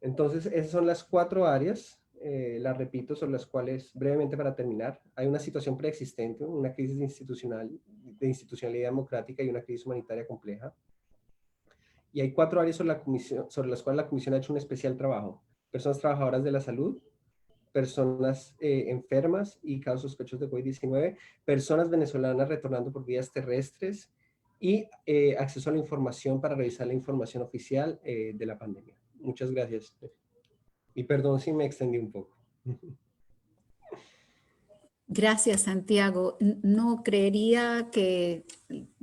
Entonces, esas son las 4 áreas. Las repito, sobre las cuales, brevemente para terminar, hay una situación preexistente, una crisis de institucionalidad democrática y una crisis humanitaria compleja. Y hay 4 áreas sobre las cuales la Comisión ha hecho un especial trabajo. Personas trabajadoras de la salud, personas enfermas y casos sospechosos de COVID-19, personas venezolanas retornando por vías terrestres y acceso a la información para revisar la información oficial de la pandemia. Muchas gracias. Y perdón si me extendí un poco. Gracias, Santiago. No creería que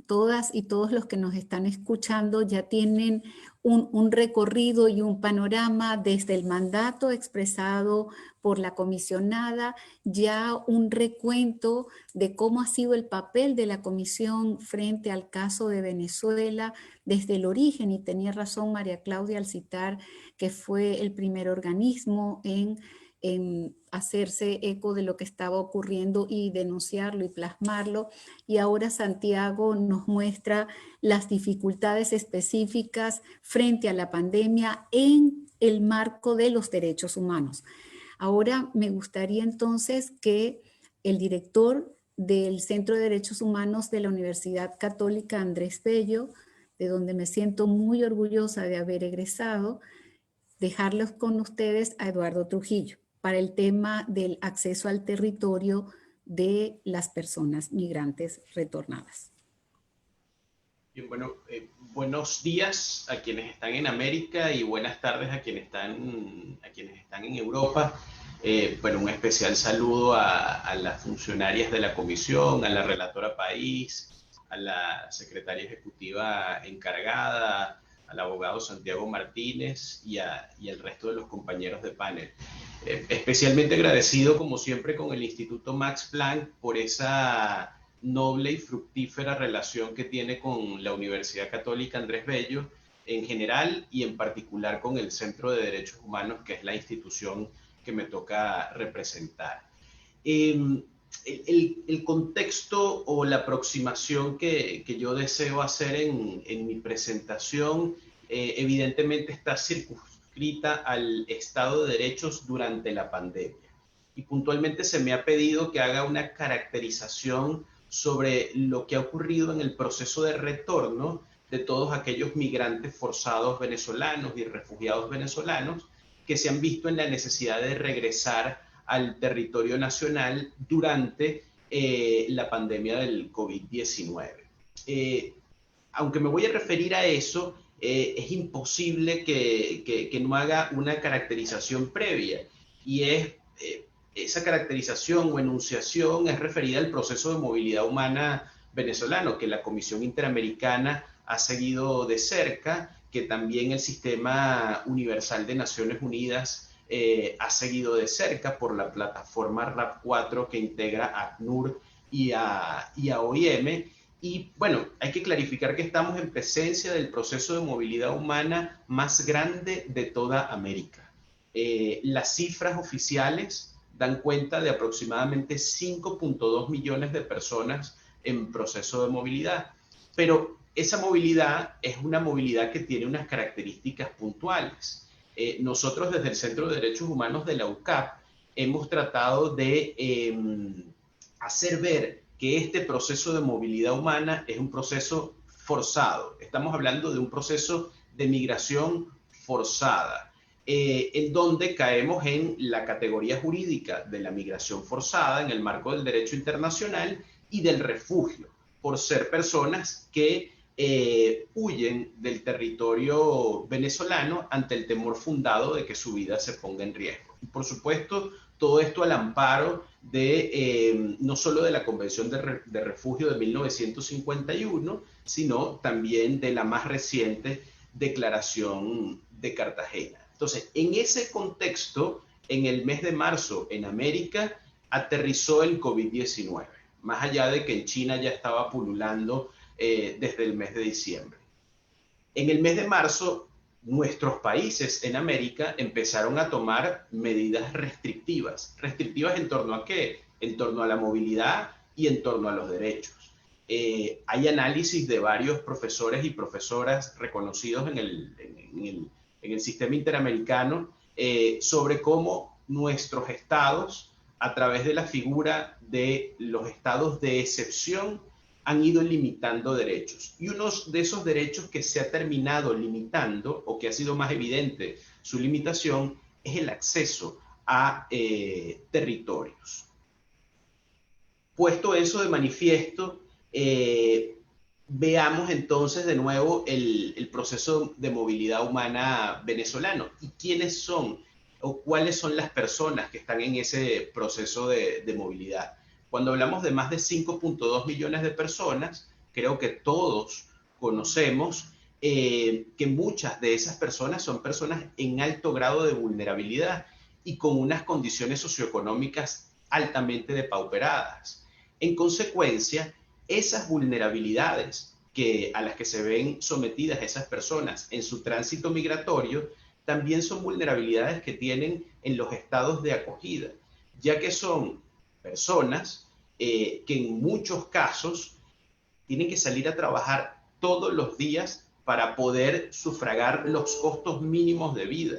todas y todos los que nos están escuchando ya tienen un recorrido y un panorama desde el mandato expresado por la comisionada, ya un recuento de cómo ha sido el papel de la comisión frente al caso de Venezuela desde el origen, y tenía razón María Claudia al citar que fue el primer organismo en hacerse eco de lo que estaba ocurriendo y denunciarlo y plasmarlo. Y ahora Santiago nos muestra las dificultades específicas frente a la pandemia en el marco de los derechos humanos. Ahora me gustaría entonces que el director del Centro de Derechos Humanos de la Universidad Católica Andrés Bello, de donde me siento muy orgullosa de haber egresado, dejarlos con ustedes a Eduardo Trujillo para el tema del acceso al territorio de las personas migrantes retornadas. Bien, bueno, buenos días a quienes están en América y buenas tardes a quienes están en Europa. Bueno, un especial saludo a las funcionarias de la comisión, a la relatora país, a la secretaria ejecutiva encargada, al abogado Santiago Martínez y al resto de los compañeros de panel. Especialmente agradecido, como siempre, con el Instituto Max Planck por esa noble y fructífera relación que tiene con la Universidad Católica Andrés Bello en general y en particular con el Centro de Derechos Humanos, que es la institución que me toca representar. el contexto o la aproximación que yo deseo hacer en mi presentación evidentemente está circunscrita al Estado de Derechos durante la pandemia. Y puntualmente se me ha pedido que haga una caracterización sobre lo que ha ocurrido en el proceso de retorno de todos aquellos migrantes forzados venezolanos y refugiados venezolanos que se han visto en la necesidad de regresar al territorio nacional durante la pandemia del COVID-19. Aunque me voy a referir a eso, es imposible que no haga una caracterización previa, y esa caracterización o enunciación es referida al proceso de movilidad humana venezolano, que la Comisión Interamericana ha seguido de cerca, que también el Sistema Universal de Naciones Unidas ha seguido de cerca por la plataforma RAP4 que integra a ACNUR y a OIM. Y bueno, hay que clarificar que estamos en presencia del proceso de movilidad humana más grande de toda América. Las cifras oficiales dan cuenta de aproximadamente 5.2 millones de personas en proceso de movilidad, pero esa movilidad es una movilidad que tiene unas características puntuales. Nosotros desde el Centro de Derechos Humanos de la UCAP hemos tratado de hacer ver que este proceso de movilidad humana es un proceso forzado. Estamos hablando de un proceso de migración forzada, en donde caemos en la categoría jurídica de la migración forzada en el marco del derecho internacional y del refugio, por ser personas que huyen del territorio venezolano ante el temor fundado de que su vida se ponga en riesgo. Y por supuesto, todo esto al amparo de no solo de la Convención de Refugio de 1951, sino también de la más reciente Declaración de Cartagena. Entonces, en ese contexto, en el mes de marzo en América aterrizó el COVID-19, más allá de que en China ya estaba pululando desde el mes de diciembre. En el mes de marzo, nuestros países en América empezaron a tomar medidas restrictivas. ¿Restrictivas en torno a qué? En torno a la movilidad y en torno a los derechos. Hay análisis de varios profesores y profesoras reconocidos en el sistema interamericano sobre cómo nuestros estados, a través de la figura de los estados de excepción, han ido limitando derechos. Y uno de esos derechos que se ha terminado limitando, o que ha sido más evidente su limitación, es el acceso a territorios. Puesto eso de manifiesto, veamos entonces de nuevo el proceso de movilidad humana venezolano. ¿Y quiénes son o cuáles son las personas que están en ese proceso de movilidad? Cuando hablamos de más de 5.2 millones de personas, creo que todos conocemos que muchas de esas personas son personas en alto grado de vulnerabilidad y con unas condiciones socioeconómicas altamente depauperadas. En consecuencia, esas vulnerabilidades a las que se ven sometidas esas personas en su tránsito migratorio también son vulnerabilidades que tienen en los estados de acogida, ya que son personas que en muchos casos tienen que salir a trabajar todos los días para poder sufragar los costos mínimos de vida.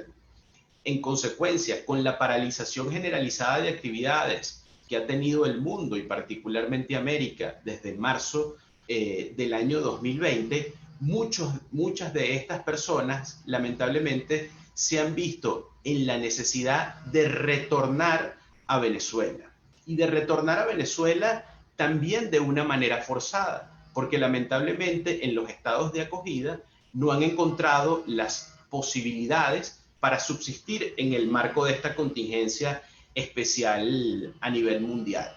En consecuencia, con la paralización generalizada de actividades que ha tenido el mundo y particularmente América desde marzo del año 2020, muchas de estas personas lamentablemente se han visto en la necesidad de retornar a Venezuela. Y de retornar a Venezuela también de una manera forzada, porque lamentablemente en los estados de acogida no han encontrado las posibilidades para subsistir en el marco de esta contingencia especial a nivel mundial.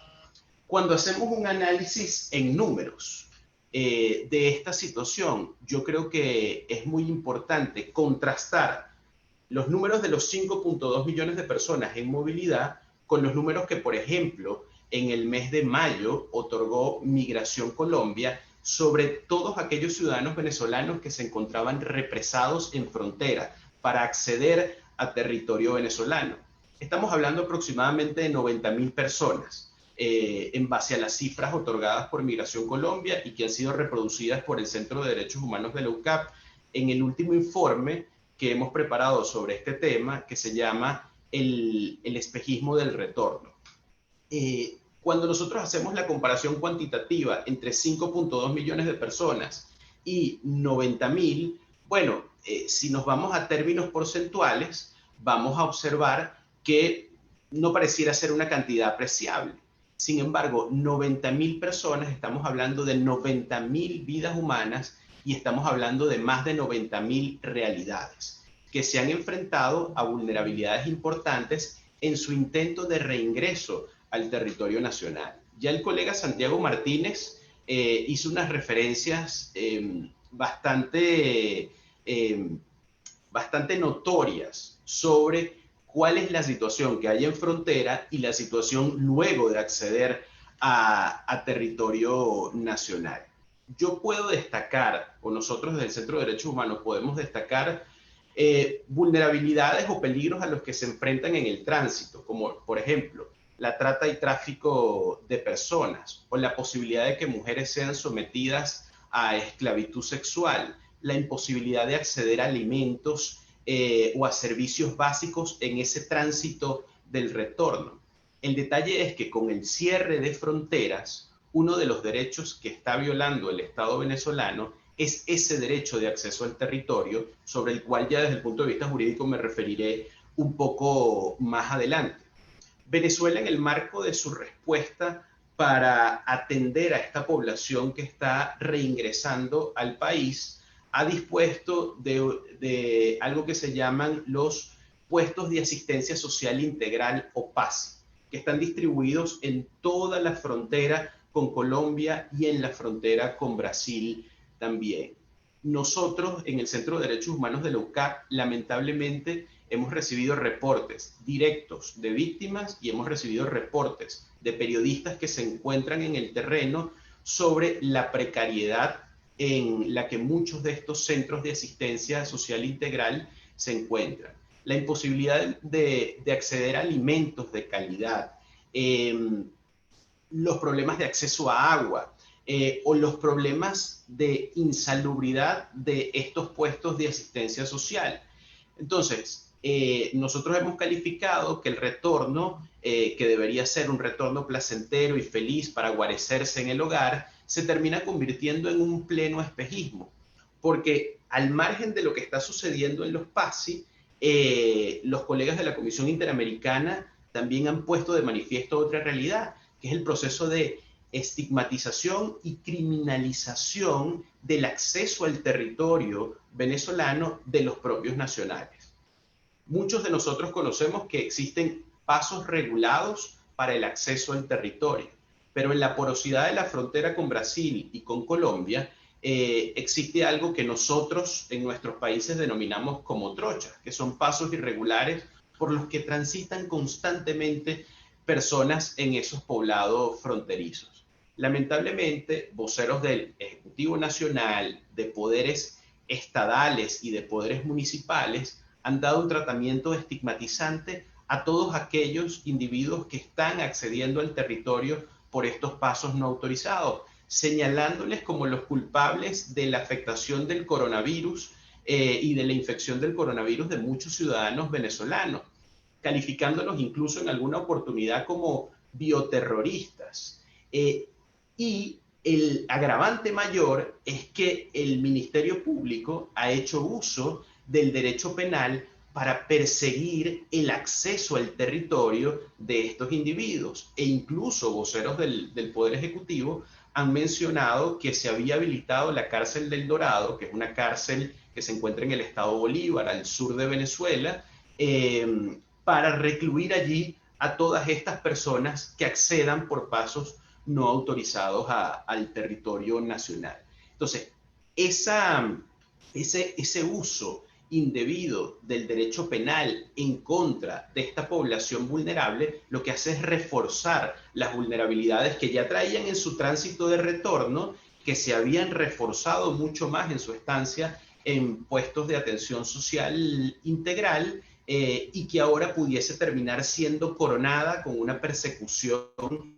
Cuando hacemos un análisis en números de esta situación, yo creo que es muy importante contrastar los números de los 5.2 millones de personas en movilidad con los números que, por ejemplo, en el mes de mayo otorgó Migración Colombia sobre todos aquellos ciudadanos venezolanos que se encontraban represados en frontera para acceder a territorio venezolano. Estamos hablando aproximadamente de 90.000 personas. en base a las cifras otorgadas por Migración Colombia y que han sido reproducidas por el Centro de Derechos Humanos de la UCAP en el último informe que hemos preparado sobre este tema, que se llama el espejismo del retorno. Cuando nosotros hacemos la comparación cuantitativa entre 5.2 millones de personas y 90.000, bueno, si nos vamos a términos porcentuales, vamos a observar que no pareciera ser una cantidad apreciable. Sin embargo, 90.000 personas, estamos hablando de 90.000 vidas humanas y estamos hablando de más de 90.000 realidades que se han enfrentado a vulnerabilidades importantes en su intento de reingreso al territorio nacional. Ya el colega Santiago Martínez hizo unas referencias bastante notorias sobre cuál es la situación que hay en frontera y la situación luego de acceder a territorio nacional. Yo puedo destacar, o nosotros desde el Centro de Derechos Humanos podemos destacar vulnerabilidades o peligros a los que se enfrentan en el tránsito, como por ejemplo la trata y tráfico de personas o la posibilidad de que mujeres sean sometidas a esclavitud sexual, la imposibilidad de acceder a alimentos o a servicios básicos en ese tránsito del retorno. El detalle es que con el cierre de fronteras, uno de los derechos que está violando el Estado venezolano es ese derecho de acceso al territorio, sobre el cual ya desde el punto de vista jurídico me referiré un poco más adelante. Venezuela, en el marco de su respuesta para atender a esta población que está reingresando al país, ha dispuesto de algo que se llaman los puestos de asistencia social integral o PASI, que están distribuidos en toda la frontera con Colombia y en la frontera con Brasil también. Nosotros en el Centro de Derechos Humanos de la UCAP, lamentablemente, hemos recibido reportes directos de víctimas y hemos recibido reportes de periodistas que se encuentran en el terreno sobre la precariedad en la que muchos de estos centros de asistencia social integral se encuentran. La imposibilidad de acceder a alimentos de calidad, los problemas de acceso a agua, o los problemas de insalubridad de estos puestos de asistencia social. Entonces, nosotros hemos calificado que el retorno, que debería ser un retorno placentero y feliz para guarecerse en el hogar, se termina convirtiendo en un pleno espejismo, porque al margen de lo que está sucediendo en los PASI, los colegas de la Comisión Interamericana también han puesto de manifiesto otra realidad, que es el proceso de estigmatización y criminalización del acceso al territorio venezolano de los propios nacionales. Muchos de nosotros conocemos que existen pasos regulados para el acceso al territorio, pero en la porosidad de la frontera con Brasil y con Colombia existe algo que nosotros en nuestros países denominamos como trochas, que son pasos irregulares por los que transitan constantemente personas en esos poblados fronterizos. Lamentablemente, voceros del Ejecutivo Nacional, de poderes estadales y de poderes municipales han dado un tratamiento estigmatizante a todos aquellos individuos que están accediendo al territorio por estos pasos no autorizados, señalándoles como los culpables de la afectación del coronavirus y de la infección del coronavirus de muchos ciudadanos venezolanos, calificándolos incluso en alguna oportunidad como bioterroristas. Y el agravante mayor es que el Ministerio Público ha hecho uso del derecho penal para perseguir el acceso al territorio de estos individuos. E incluso voceros del Poder Ejecutivo han mencionado que se había habilitado la cárcel del Dorado, que es una cárcel que se encuentra en el estado Bolívar, al sur de Venezuela, para recluir allí a todas estas personas que accedan por pasos no autorizados al territorio nacional. Entonces, ese uso indebido del derecho penal en contra de esta población vulnerable, lo que hace es reforzar las vulnerabilidades que ya traían en su tránsito de retorno, que se habían reforzado mucho más en su estancia en puestos de atención social integral, y que ahora pudiese terminar siendo coronada con una persecución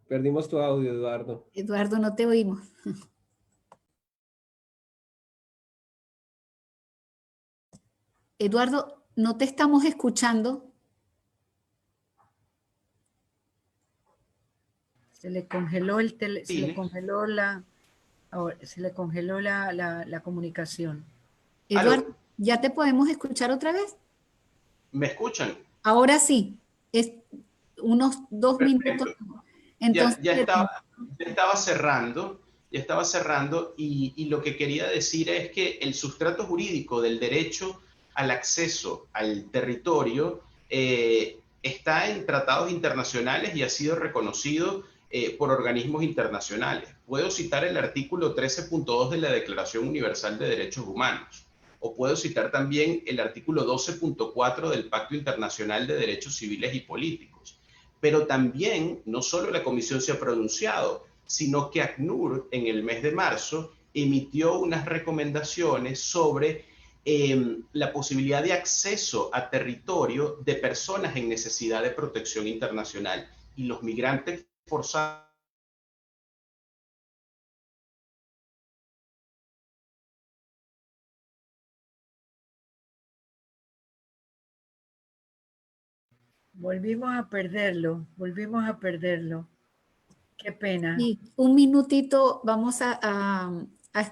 Perdimos tu audio, Eduardo. Eduardo, no te oímos. Eduardo, no te estamos escuchando. Se le congeló se le congeló la comunicación. Eduardo, ¿Aló? ¿ya te podemos escuchar otra vez? ¿Me escuchan? Ahora sí, es unos 2 minutos. Perfecto. Entonces, Ya estaba cerrando y lo que quería decir es que el sustrato jurídico del derecho al acceso al territorio está en tratados internacionales y ha sido reconocido por organismos internacionales. Puedo citar el artículo 13.2 de la Declaración Universal de Derechos Humanos, o puedo citar también el artículo 12.4 del Pacto Internacional de Derechos Civiles y Políticos. Pero también, no solo la Comisión se ha pronunciado, sino que ACNUR en el mes de marzo emitió unas recomendaciones sobre la posibilidad de acceso a territorio de personas en necesidad de protección internacional. Y los migrantes forzados Volvimos a perderlo. Qué pena. sí, un minutito, vamos a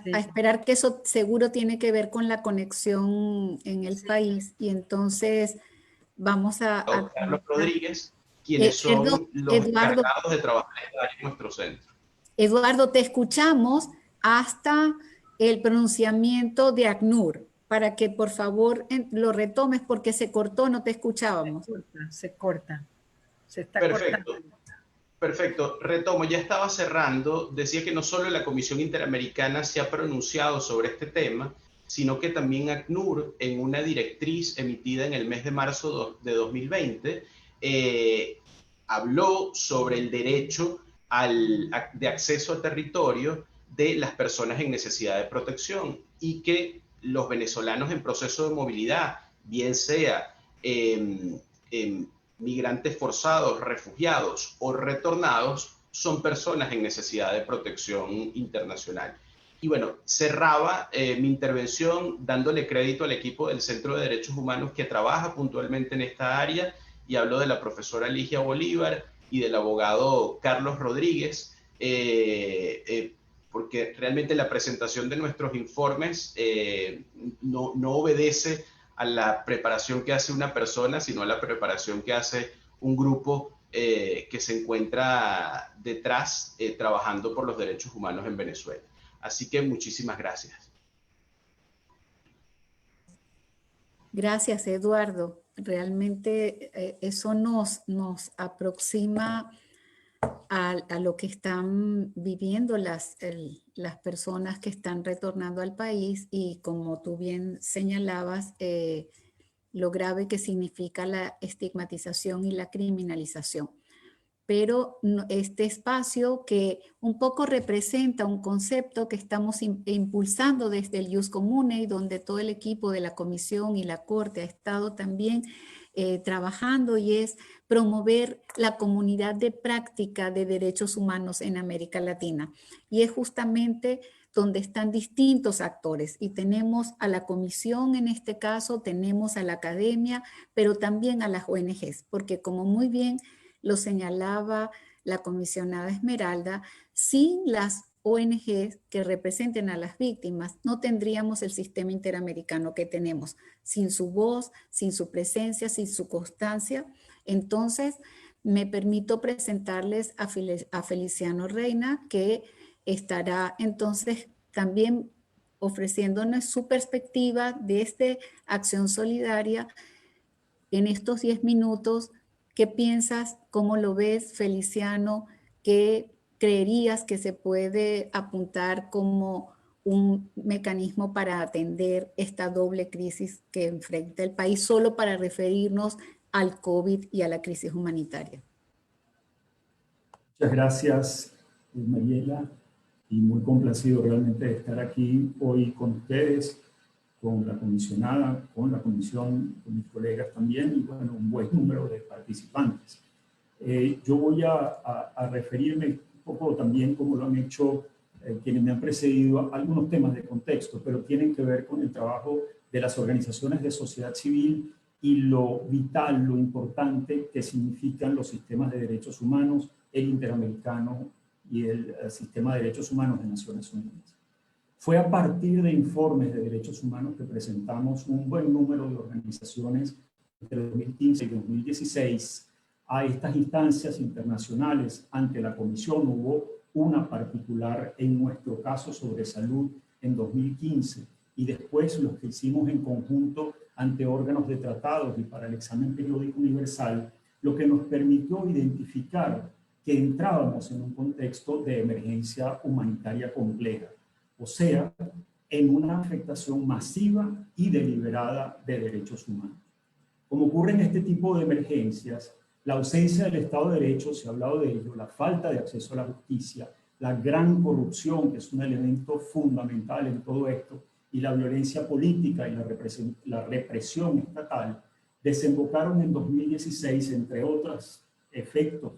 Sí. esperar, que eso seguro tiene que ver con la conexión en el país, y entonces vamos a Carlos Rodríguez, quienes Eduardo, son los encargados de trabajar en nuestro centro. Eduardo, te escuchamos hasta el pronunciamiento de ACNUR, para que por favor lo retomes, porque se cortó, no te escuchábamos. Se corta. Se está Perfecto. cortando. Perfecto, retomo, ya estaba cerrando, decía que no solo la Comisión Interamericana se ha pronunciado sobre este tema, sino que también ACNUR, en una directriz emitida en el mes de marzo de 2020, habló sobre el derecho de acceso a territorio de las personas en necesidad de protección, y que los venezolanos en proceso de movilidad, bien sea migrantes forzados, refugiados o retornados, son personas en necesidad de protección internacional. Y bueno, cerraba mi intervención dándole crédito al equipo del Centro de Derechos Humanos que trabaja puntualmente en esta área, y hablo de la profesora Ligia Bolívar y del abogado Carlos Rodríguez, porque realmente la presentación de nuestros informes no obedece a la preparación que hace una persona, sino a la preparación que hace un grupo que se encuentra detrás trabajando por los derechos humanos en Venezuela. Así que muchísimas gracias. Gracias, Eduardo. Realmente eso nos aproxima a lo que están viviendo las personas que están retornando al país, y como tú bien señalabas, lo grave que significa la estigmatización y la criminalización. Pero este espacio, que un poco representa un concepto que estamos impulsando desde el Ius Comuneis, donde todo el equipo de la Comisión y la Corte ha estado también trabajando, y es promover la comunidad de práctica de derechos humanos en América Latina. Y es justamente donde están distintos actores, y tenemos a la Comisión en este caso, tenemos a la academia, pero también a las ONGs, porque como muy bien lo señalaba la comisionada Esmeralda, sin las ONGs que representen a las víctimas, no tendríamos el sistema interamericano que tenemos, sin su voz, sin su presencia, sin su constancia. Entonces, me permito presentarles a Feliciano Reina, que estará entonces también ofreciéndonos su perspectiva desde Acción Solidaria en estos 10 minutos. ¿Qué piensas? ¿Cómo lo ves, Feliciano? ¿Qué creerías que se puede apuntar como un mecanismo para atender esta doble crisis que enfrenta el país, solo para referirnos al COVID y a la crisis humanitaria? Muchas gracias, Mariela, y muy complacido realmente de estar aquí hoy con ustedes, con la comisionada, con la comisión, con mis colegas también, y bueno, un buen número de participantes. Yo voy a referirme un poco también, como lo han hecho quienes me han precedido, a algunos temas de contexto, pero tienen que ver con el trabajo de las organizaciones de sociedad civil y lo vital, lo importante que significan los sistemas de derechos humanos, el interamericano y el sistema de derechos humanos de Naciones Unidas. Fue a partir de informes de derechos humanos que presentamos un buen número de organizaciones entre 2015 y 2016 a estas instancias internacionales. Ante la Comisión hubo una particular en nuestro caso sobre salud en 2015 y después los que hicimos en conjunto ante órganos de tratados y para el examen periódico universal, lo que nos permitió identificar que entrábamos en un contexto de emergencia humanitaria compleja, o sea, en una afectación masiva y deliberada de derechos humanos. Como ocurre en este tipo de emergencias, la ausencia del Estado de Derecho, se ha hablado de ello, la falta de acceso a la justicia, la gran corrupción, que es un elemento fundamental en todo esto, y la violencia política y la represión estatal, desembocaron en 2016, entre otros efectos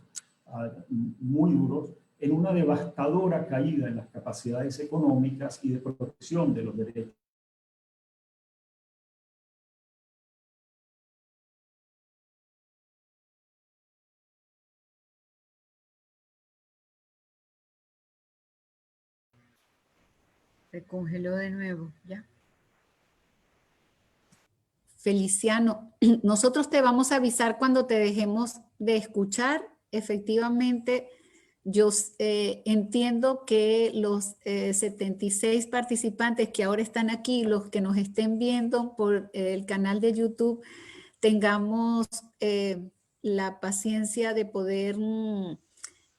muy duros, en una devastadora caída en las capacidades económicas y de protección de los derechos. Se congeló de nuevo, ¿ya? Feliciano, nosotros te vamos a avisar cuando te dejemos de escuchar. Efectivamente, yo entiendo que los 76 participantes que ahora están aquí, los que nos estén viendo por el canal de YouTube, tengamos la paciencia de poder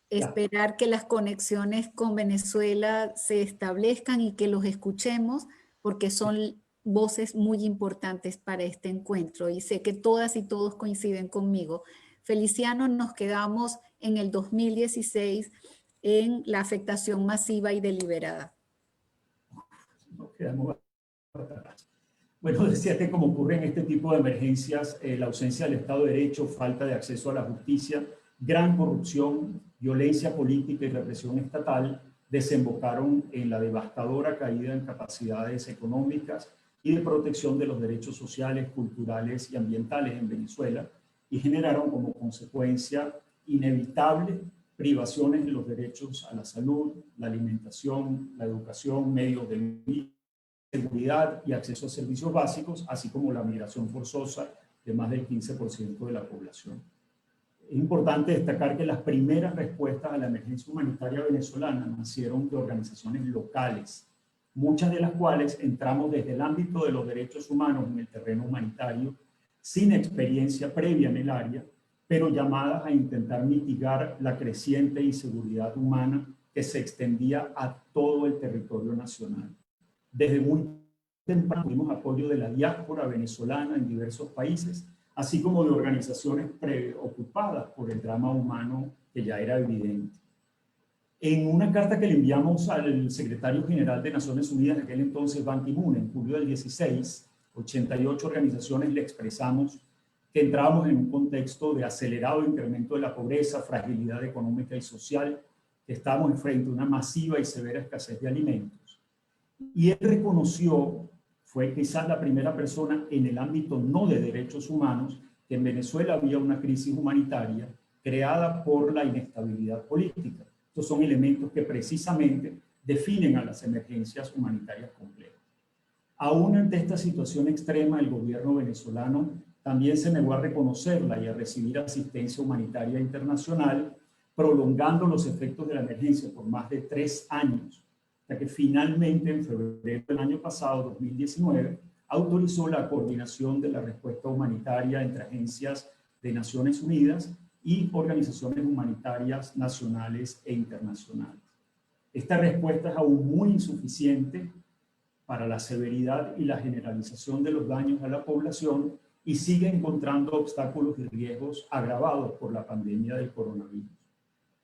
esperar que las conexiones con Venezuela se establezcan y que los escuchemos, porque son voces muy importantes para este encuentro y sé que todas y todos coinciden conmigo. Feliciano, nos quedamos en el 2016 en la afectación masiva y deliberada. Nos quedamos atrás. Bueno, decía que como ocurre en este tipo de emergencias, la ausencia del Estado de Derecho, falta de acceso a la justicia, gran corrupción, violencia política y represión estatal desembocaron en la devastadora caída en capacidades económicas y de protección de los derechos sociales, culturales y ambientales en Venezuela y generaron como consecuencia inevitable privaciones de los derechos a la salud, la alimentación, la educación, medios de vida, seguridad y acceso a servicios básicos, así como la migración forzosa de más del 15% de la población. Es importante destacar que las primeras respuestas a la emergencia humanitaria venezolana nacieron de organizaciones locales, muchas de las cuales entramos desde el ámbito de los derechos humanos en el terreno humanitario, sin experiencia previa en el área, pero llamadas a intentar mitigar la creciente inseguridad humana que se extendía a todo el territorio nacional. Desde muy temprano tuvimos apoyo de la diáspora venezolana en diversos países, así como de organizaciones preocupadas por el drama humano que ya era evidente. En una carta que le enviamos al secretario general de Naciones Unidas, en aquel entonces Ban Ki-moon, en julio del 16, 88 organizaciones le expresamos que entrábamos en un contexto de acelerado incremento de la pobreza, fragilidad económica y social, que estábamos frente a una masiva y severa escasez de alimentos. Y él reconoció, fue quizás la primera persona en el ámbito no de derechos humanos, que en Venezuela había una crisis humanitaria creada por la inestabilidad política. Estos son elementos que precisamente definen a las emergencias humanitarias complejas. Aún ante esta situación extrema, el gobierno venezolano también se negó a reconocerla y a recibir asistencia humanitaria internacional, prolongando los efectos de la emergencia por más de 3 años, hasta que finalmente en febrero del año pasado, 2019, autorizó la coordinación de la respuesta humanitaria entre agencias de Naciones Unidas y organizaciones humanitarias nacionales e internacionales. Esta respuesta es aún muy insuficiente para la severidad y la generalización de los daños a la población y sigue encontrando obstáculos y riesgos agravados por la pandemia del coronavirus.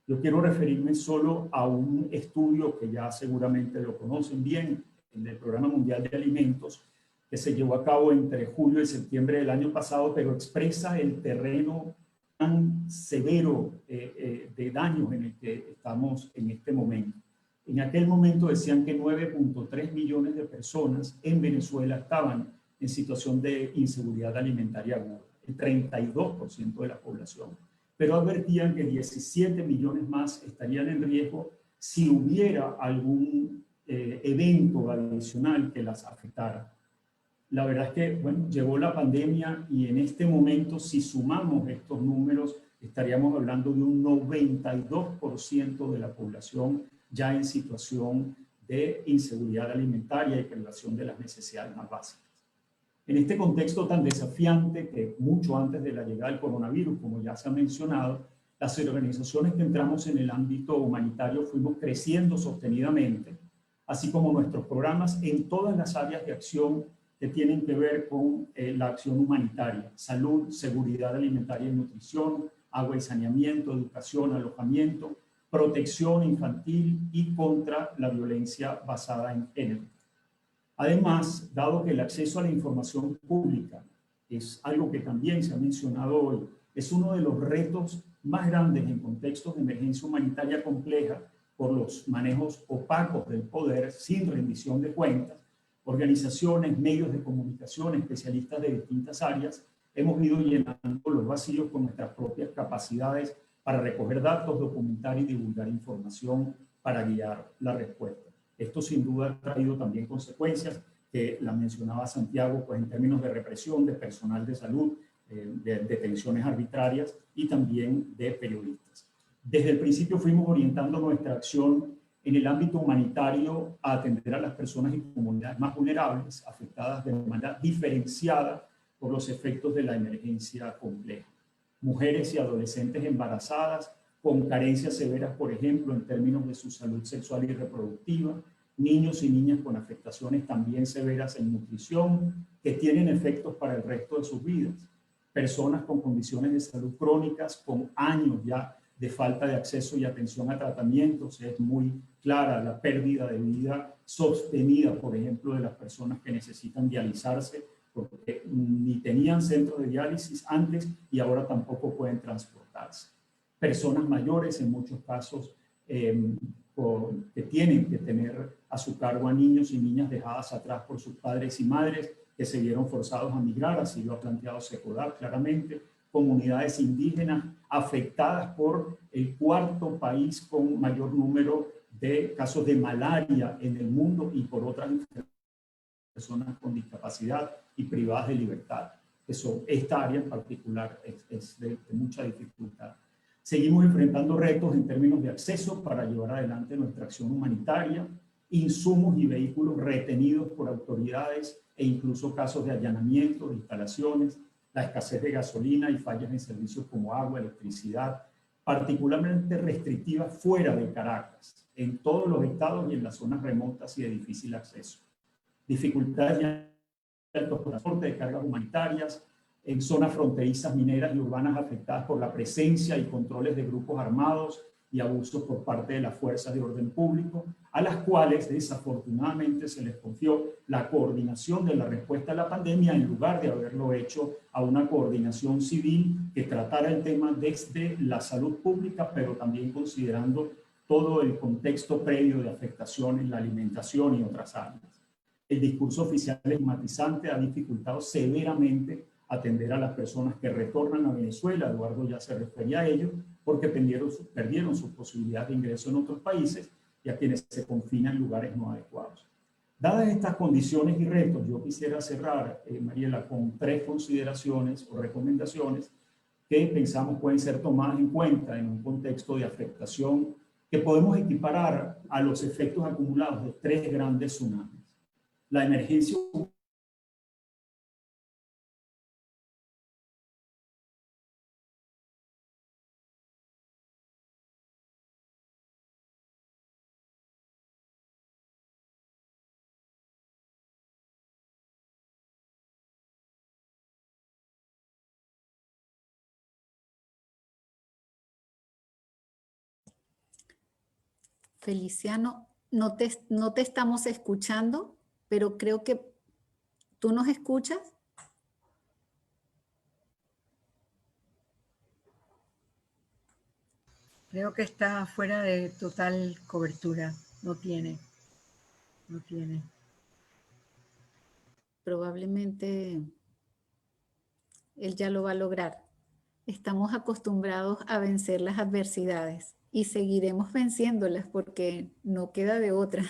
Yo quiero referirme solo a un estudio que ya seguramente lo conocen bien, en el Programa Mundial de Alimentos, que se llevó a cabo entre julio y septiembre del año pasado, pero expresa el terreno severo de daños en el que estamos en este momento. En aquel momento decían que 9.3 millones de personas en Venezuela estaban en situación de inseguridad alimentaria aguda, el 32% de la población. Pero advertían que 17 millones más estarían en riesgo si hubiera algún evento adicional que las afectara. La verdad es que, bueno, llegó la pandemia y en este momento, si sumamos estos números, estaríamos hablando de un 92% de la población ya en situación de inseguridad alimentaria y privación de las necesidades más básicas. En este contexto tan desafiante que mucho antes de la llegada del coronavirus, como ya se ha mencionado, las organizaciones que entramos en el ámbito humanitario fuimos creciendo sostenidamente, así como nuestros programas en todas las áreas de acción que tienen que ver con la acción humanitaria: salud, seguridad alimentaria y nutrición, agua y saneamiento, educación, alojamiento, protección infantil y contra la violencia basada en género. Además, dado que el acceso a la información pública es algo que también se ha mencionado hoy, es uno de los retos más grandes en contextos de emergencia humanitaria compleja por los manejos opacos del poder sin rendición de cuentas, organizaciones, medios de comunicación, especialistas de distintas áreas, hemos ido llenando los vacíos con nuestras propias capacidades para recoger datos, documentar y divulgar información para guiar la respuesta. Esto sin duda ha traído también consecuencias que la mencionaba Santiago, pues en términos de represión de personal de salud, de detenciones arbitrarias y también de periodistas. Desde el principio fuimos orientando nuestra acción en el ámbito humanitario a atender a las personas y comunidades más vulnerables, afectadas de manera diferenciada por los efectos de la emergencia compleja. Mujeres y adolescentes embarazadas con carencias severas, por ejemplo, en términos de su salud sexual y reproductiva, niños y niñas con afectaciones también severas en nutrición, que tienen efectos para el resto de sus vidas, personas con condiciones de salud crónicas, con años ya de falta de acceso y atención a tratamientos. Es muy clara la pérdida de vida sostenida, por ejemplo, de las personas que necesitan dializarse, porque ni tenían centros de diálisis antes y ahora tampoco pueden transportarse. Personas mayores, en muchos casos, que tienen que tener a su cargo a niños y niñas dejadas atrás por sus padres y madres, que se vieron forzados a migrar, así lo ha planteado SECODAP claramente. Comunidades indígenas afectadas por el cuarto país con mayor número de casos de malaria en el mundo y por otras personas con discapacidad y privadas de libertad. Esta área en particular es de mucha dificultad. Seguimos enfrentando retos en términos de acceso para llevar adelante nuestra acción humanitaria, insumos y vehículos retenidos por autoridades e incluso casos de allanamiento de instalaciones, la escasez de gasolina y fallas en servicios como agua, electricidad, particularmente restrictivas fuera de Caracas, en todos los estados y en las zonas remotas y de difícil acceso. Dificultades en el transporte de cargas humanitarias, en zonas fronterizas mineras y urbanas afectadas por la presencia y controles de grupos armados y abusos por parte de las fuerzas de orden público, a las cuales desafortunadamente se les confió la coordinación de la respuesta a la pandemia en lugar de haberlo hecho a una coordinación civil que tratara el tema desde la salud pública, pero también considerando todo el contexto previo de afectación en la alimentación y otras áreas. El discurso oficial estigmatizante ha dificultado severamente atender a las personas que retornan a Venezuela. Eduardo ya se refería a ello, porque perdieron su posibilidad de ingreso en otros países y a quienes se confinan en lugares no adecuados. Dadas estas condiciones y retos, yo quisiera cerrar, Mariela, con 3 consideraciones o recomendaciones que pensamos pueden ser tomadas en cuenta en un contexto de afectación que podemos equiparar a los efectos acumulados de 3 grandes tsunamis. La emergencia Feliciano, no te estamos escuchando, pero creo que tú nos escuchas. Creo que está fuera de total cobertura. No tiene. Probablemente él ya lo va a lograr. Estamos acostumbrados a vencer las adversidades y seguiremos venciéndolas porque no queda de otra.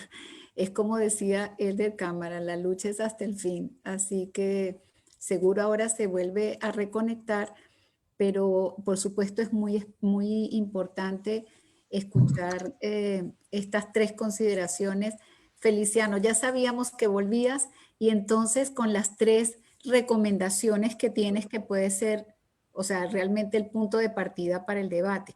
Es como decía Elder Cámara, la lucha es hasta el fin. Así que seguro ahora se vuelve a reconectar, pero por supuesto es muy importante escuchar estas tres consideraciones. Feliciano, ya sabíamos que volvías y entonces con las tres recomendaciones que tienes que puede ser, o sea, realmente el punto de partida para el debate.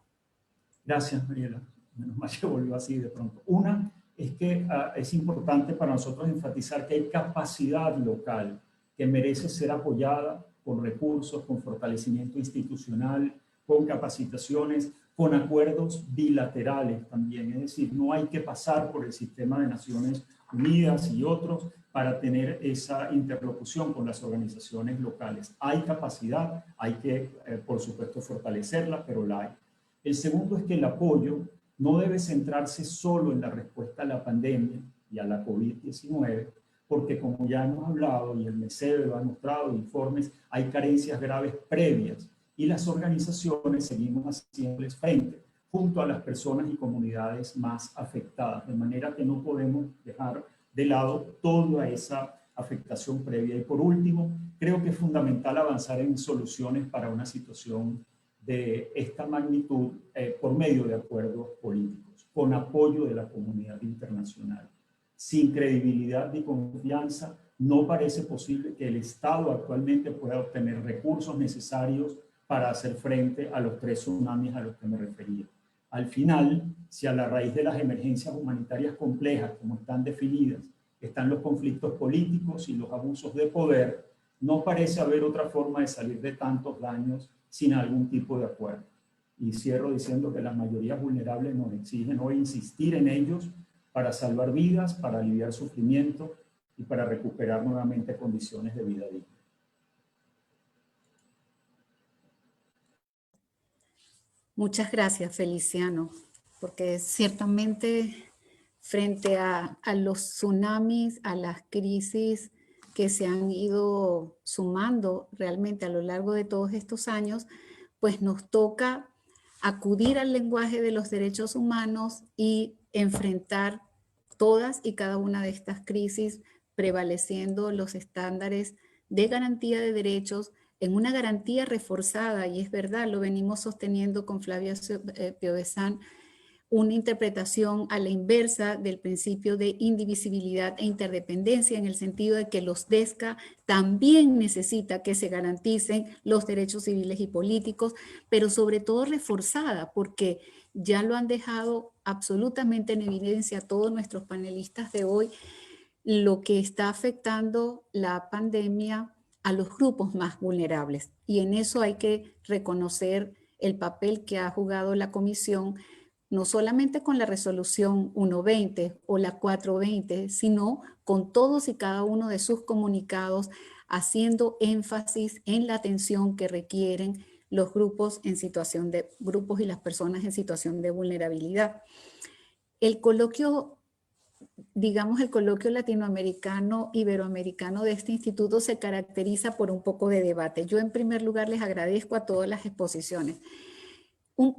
Gracias, Mariela. Menos mal que volvió así de pronto. Una es que es importante para nosotros enfatizar que hay capacidad local que merece ser apoyada con recursos, con fortalecimiento institucional, con capacitaciones, con acuerdos bilaterales también. Es decir, no hay que pasar por el sistema de Naciones Unidas y otros para tener esa interlocución con las organizaciones locales. Hay capacidad, hay que, por supuesto, fortalecerla, pero la hay. El segundo es que el apoyo no debe centrarse solo en la respuesta a la pandemia y a la COVID-19, porque como ya hemos hablado y el MECEBE lo ha mostrado, informes, hay carencias graves previas y las organizaciones seguimos haciéndoles frente junto a las personas y comunidades más afectadas, de manera que no podemos dejar de lado toda esa afectación previa. Y por último, creo que es fundamental avanzar en soluciones para una situación de esta magnitud por medio de acuerdos políticos, con apoyo de la comunidad internacional. Sin credibilidad ni confianza, no parece posible que el Estado actualmente pueda obtener recursos necesarios para hacer frente a los 3 tsunamis a los que me refería. Al final, si a la raíz de las emergencias humanitarias complejas, como están definidas, están los conflictos políticos y los abusos de poder, no parece haber otra forma de salir de tantos daños sin algún tipo de acuerdo. Y cierro diciendo que las mayorías vulnerables nos exigen hoy insistir en ellos para salvar vidas, para aliviar sufrimiento y para recuperar nuevamente condiciones de vida digna. Muchas gracias, Feliciano, porque ciertamente frente a los tsunamis, a las crisis que se han ido sumando realmente a lo largo de todos estos años, pues nos toca acudir al lenguaje de los derechos humanos y enfrentar todas y cada una de estas crisis prevaleciendo los estándares de garantía de derechos en una garantía reforzada, y es verdad, lo venimos sosteniendo con Flavia Piovesan, una interpretación a la inversa del principio de indivisibilidad e interdependencia, en el sentido de que los DESCA también necesita que se garanticen los derechos civiles y políticos, pero sobre todo reforzada, porque ya lo han dejado absolutamente en evidencia todos nuestros panelistas de hoy, lo que está afectando la pandemia a los grupos más vulnerables. Y en eso hay que reconocer el papel que ha jugado la Comisión, no solamente con la resolución 120 o la 420, sino con todos y cada uno de sus comunicados, haciendo énfasis en la atención que requieren los grupos y las personas en situación de vulnerabilidad. El coloquio, digamos, el coloquio latinoamericano, iberoamericano de este instituto se caracteriza por un poco de debate. Yo en primer lugar les agradezco a todas las exposiciones.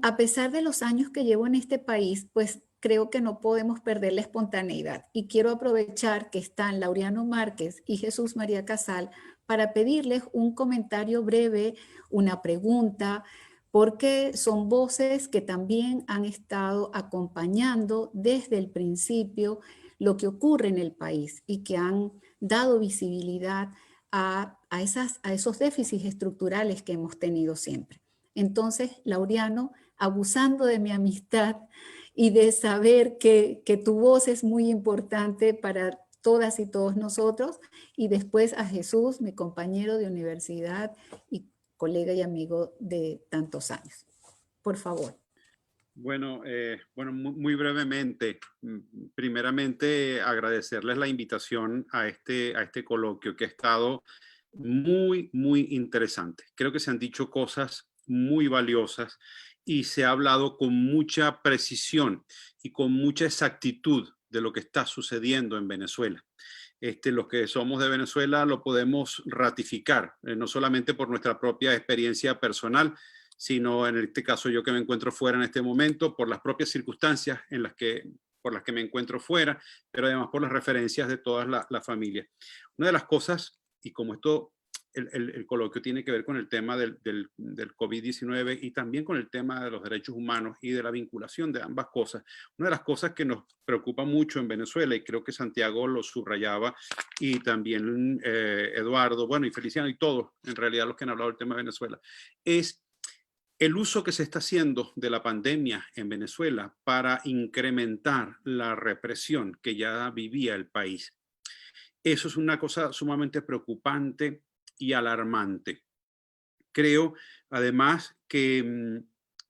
A pesar de los años que llevo en este país, pues creo que no podemos perder la espontaneidad. Y quiero aprovechar que están Laureano Márquez y Jesús María Casal para pedirles un comentario breve, una pregunta, porque son voces que también han estado acompañando desde el principio lo que ocurre en el país y que han dado visibilidad a esos déficits estructurales que hemos tenido siempre. Entonces, Laureano, abusando de mi amistad y de saber que tu voz es muy importante para todas y todos nosotros, y después a Jesús, mi compañero de universidad y colega y amigo de tantos años. Por favor. Bueno, muy brevemente, primeramente agradecerles la invitación a este coloquio que ha estado muy interesante. Creo que se han dicho cosas muy valiosas y se ha hablado con mucha precisión y con mucha exactitud de lo que está sucediendo en Venezuela. Los que somos de Venezuela lo podemos ratificar, no solamente por nuestra propia experiencia personal, sino en este caso yo que me encuentro fuera en este momento, por las propias circunstancias por las que me encuentro fuera, pero además por las referencias de toda la familia. Una de las cosas, y como esto, el coloquio tiene que ver con el tema del COVID-19 y también con el tema de los derechos humanos y de la vinculación de ambas cosas. Una de las cosas que nos preocupa mucho en Venezuela, y creo que Santiago lo subrayaba, y también Eduardo, bueno, y Feliciano, y todos, en realidad los que han hablado del tema de Venezuela, es el uso que se está haciendo de la pandemia en Venezuela para incrementar la represión que ya vivía el país. Eso es una cosa sumamente preocupante y alarmante. Creo, además, que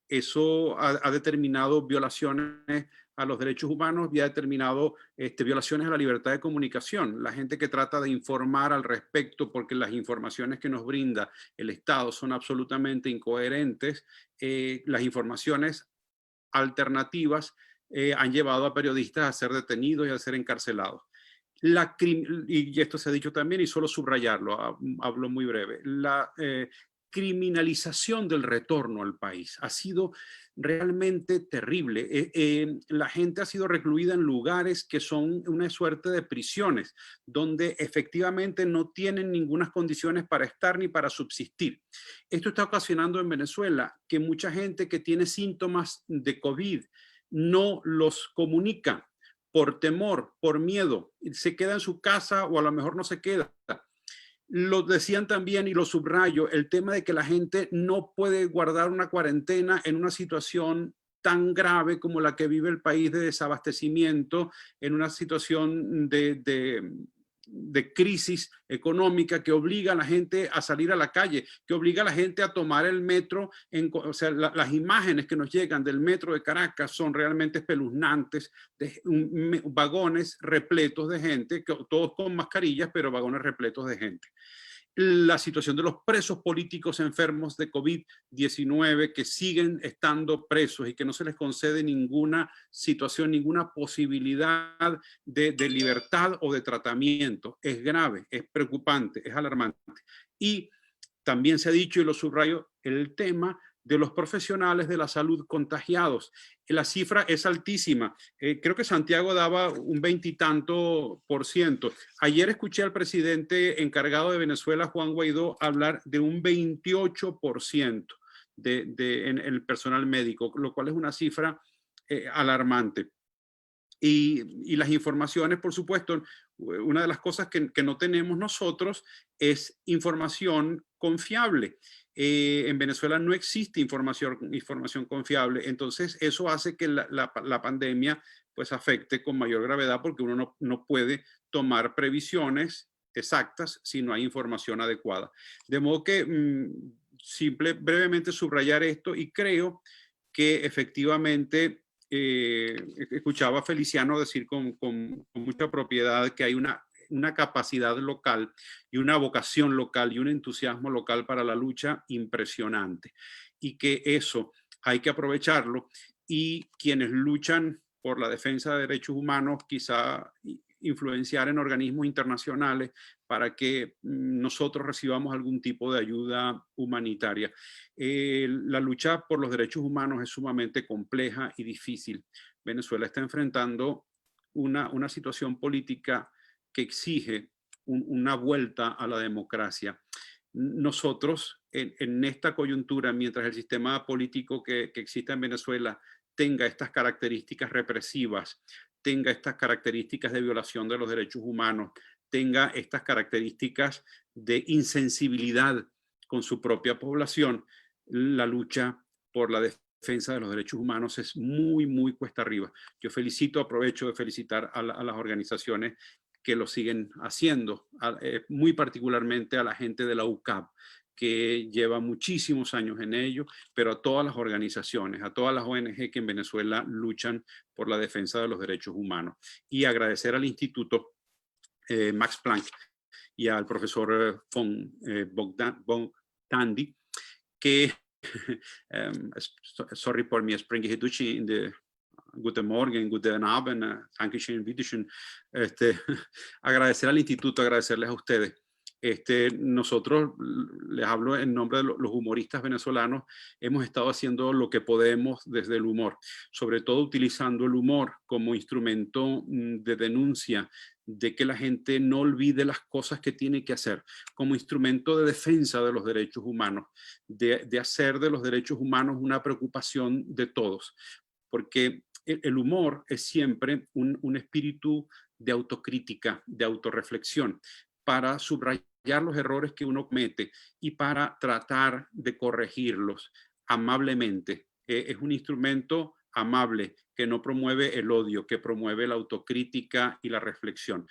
eso ha determinado violaciones a los derechos humanos y ha determinado violaciones a la libertad de comunicación. La gente que trata de informar al respecto, porque las informaciones que nos brinda el Estado son absolutamente incoherentes, las informaciones alternativas han llevado a periodistas a ser detenidos y a ser encarcelados. Y esto se ha dicho también, y solo subrayarlo, hablo muy breve, la criminalización del retorno al país ha sido realmente terrible. La gente ha sido recluida en lugares que son una suerte de prisiones, donde efectivamente no tienen ninguna condiciones para estar ni para subsistir. Esto está ocasionando en Venezuela que mucha gente que tiene síntomas de COVID no los comunica por temor, por miedo, se queda en su casa o a lo mejor no se queda. Lo decían también, y lo subrayo, el tema de que la gente no puede guardar una cuarentena en una situación tan grave como la que vive el país de desabastecimiento, en una situación de crisis económica que obliga a la gente a salir a la calle, que obliga a la gente a tomar el metro. O sea, las imágenes que nos llegan del metro de Caracas son realmente espeluznantes, de vagones repletos de gente, todos con mascarillas, pero vagones repletos de gente. La situación de los presos políticos enfermos de COVID-19 que siguen estando presos y que no se les concede ninguna situación, ninguna posibilidad de libertad o de tratamiento. Es grave, es preocupante, es alarmante. Y también se ha dicho, y lo subrayo, el tema de los profesionales de la salud contagiados. La cifra es altísima. Creo que Santiago daba un 20 y tanto %. Ayer escuché al presidente encargado de Venezuela, Juan Guaidó, hablar de un 28% en el personal médico, lo cual es una cifra alarmante. Y las informaciones, por supuesto, una de las cosas que no tenemos nosotros es información confiable. En Venezuela no existe información confiable, entonces eso hace que la pandemia pues afecte con mayor gravedad, porque uno no puede tomar previsiones exactas si no hay información adecuada. De modo que brevemente subrayar esto, y creo que efectivamente escuchaba a Feliciano decir con mucha propiedad que hay una capacidad local y una vocación local y un entusiasmo local para la lucha impresionante, y que eso hay que aprovecharlo, y quienes luchan por la defensa de derechos humanos quizá influenciar en organismos internacionales para que nosotros recibamos algún tipo de ayuda humanitaria. La lucha por los derechos humanos es sumamente compleja y difícil. Venezuela está enfrentando una situación política que exige una vuelta a la democracia. Nosotros, en esta coyuntura, mientras el sistema político que existe en Venezuela tenga estas características represivas, tenga estas características de violación de los derechos humanos, tenga estas características de insensibilidad con su propia población, la lucha por la defensa de los derechos humanos es muy, muy cuesta arriba. Yo aprovecho de felicitar a las organizaciones que lo siguen haciendo, muy particularmente a la gente de la UCAP, que lleva muchísimos años en ello, pero a todas las organizaciones, a todas las ONG que en Venezuela luchan por la defensa de los derechos humanos. Y agradecer al Instituto Max Planck y al profesor von Tandy, que sorry por mi Springer Duchi in the Guten Morgen, Guten Abend, Dankeschön, Bitteschön. Agradecer al instituto, agradecerles a ustedes. Nosotros, les hablo en nombre de los humoristas venezolanos, hemos estado haciendo lo que podemos desde el humor, sobre todo utilizando el humor como instrumento de denuncia, de que la gente no olvide las cosas que tiene que hacer, como instrumento de defensa de los derechos humanos, de hacer de los derechos humanos una preocupación de todos, porque el humor es siempre un espíritu de autocrítica, de autorreflexión, para subrayar los errores que uno comete y para tratar de corregirlos amablemente. Es un instrumento amable que no promueve el odio, que promueve la autocrítica y la reflexión.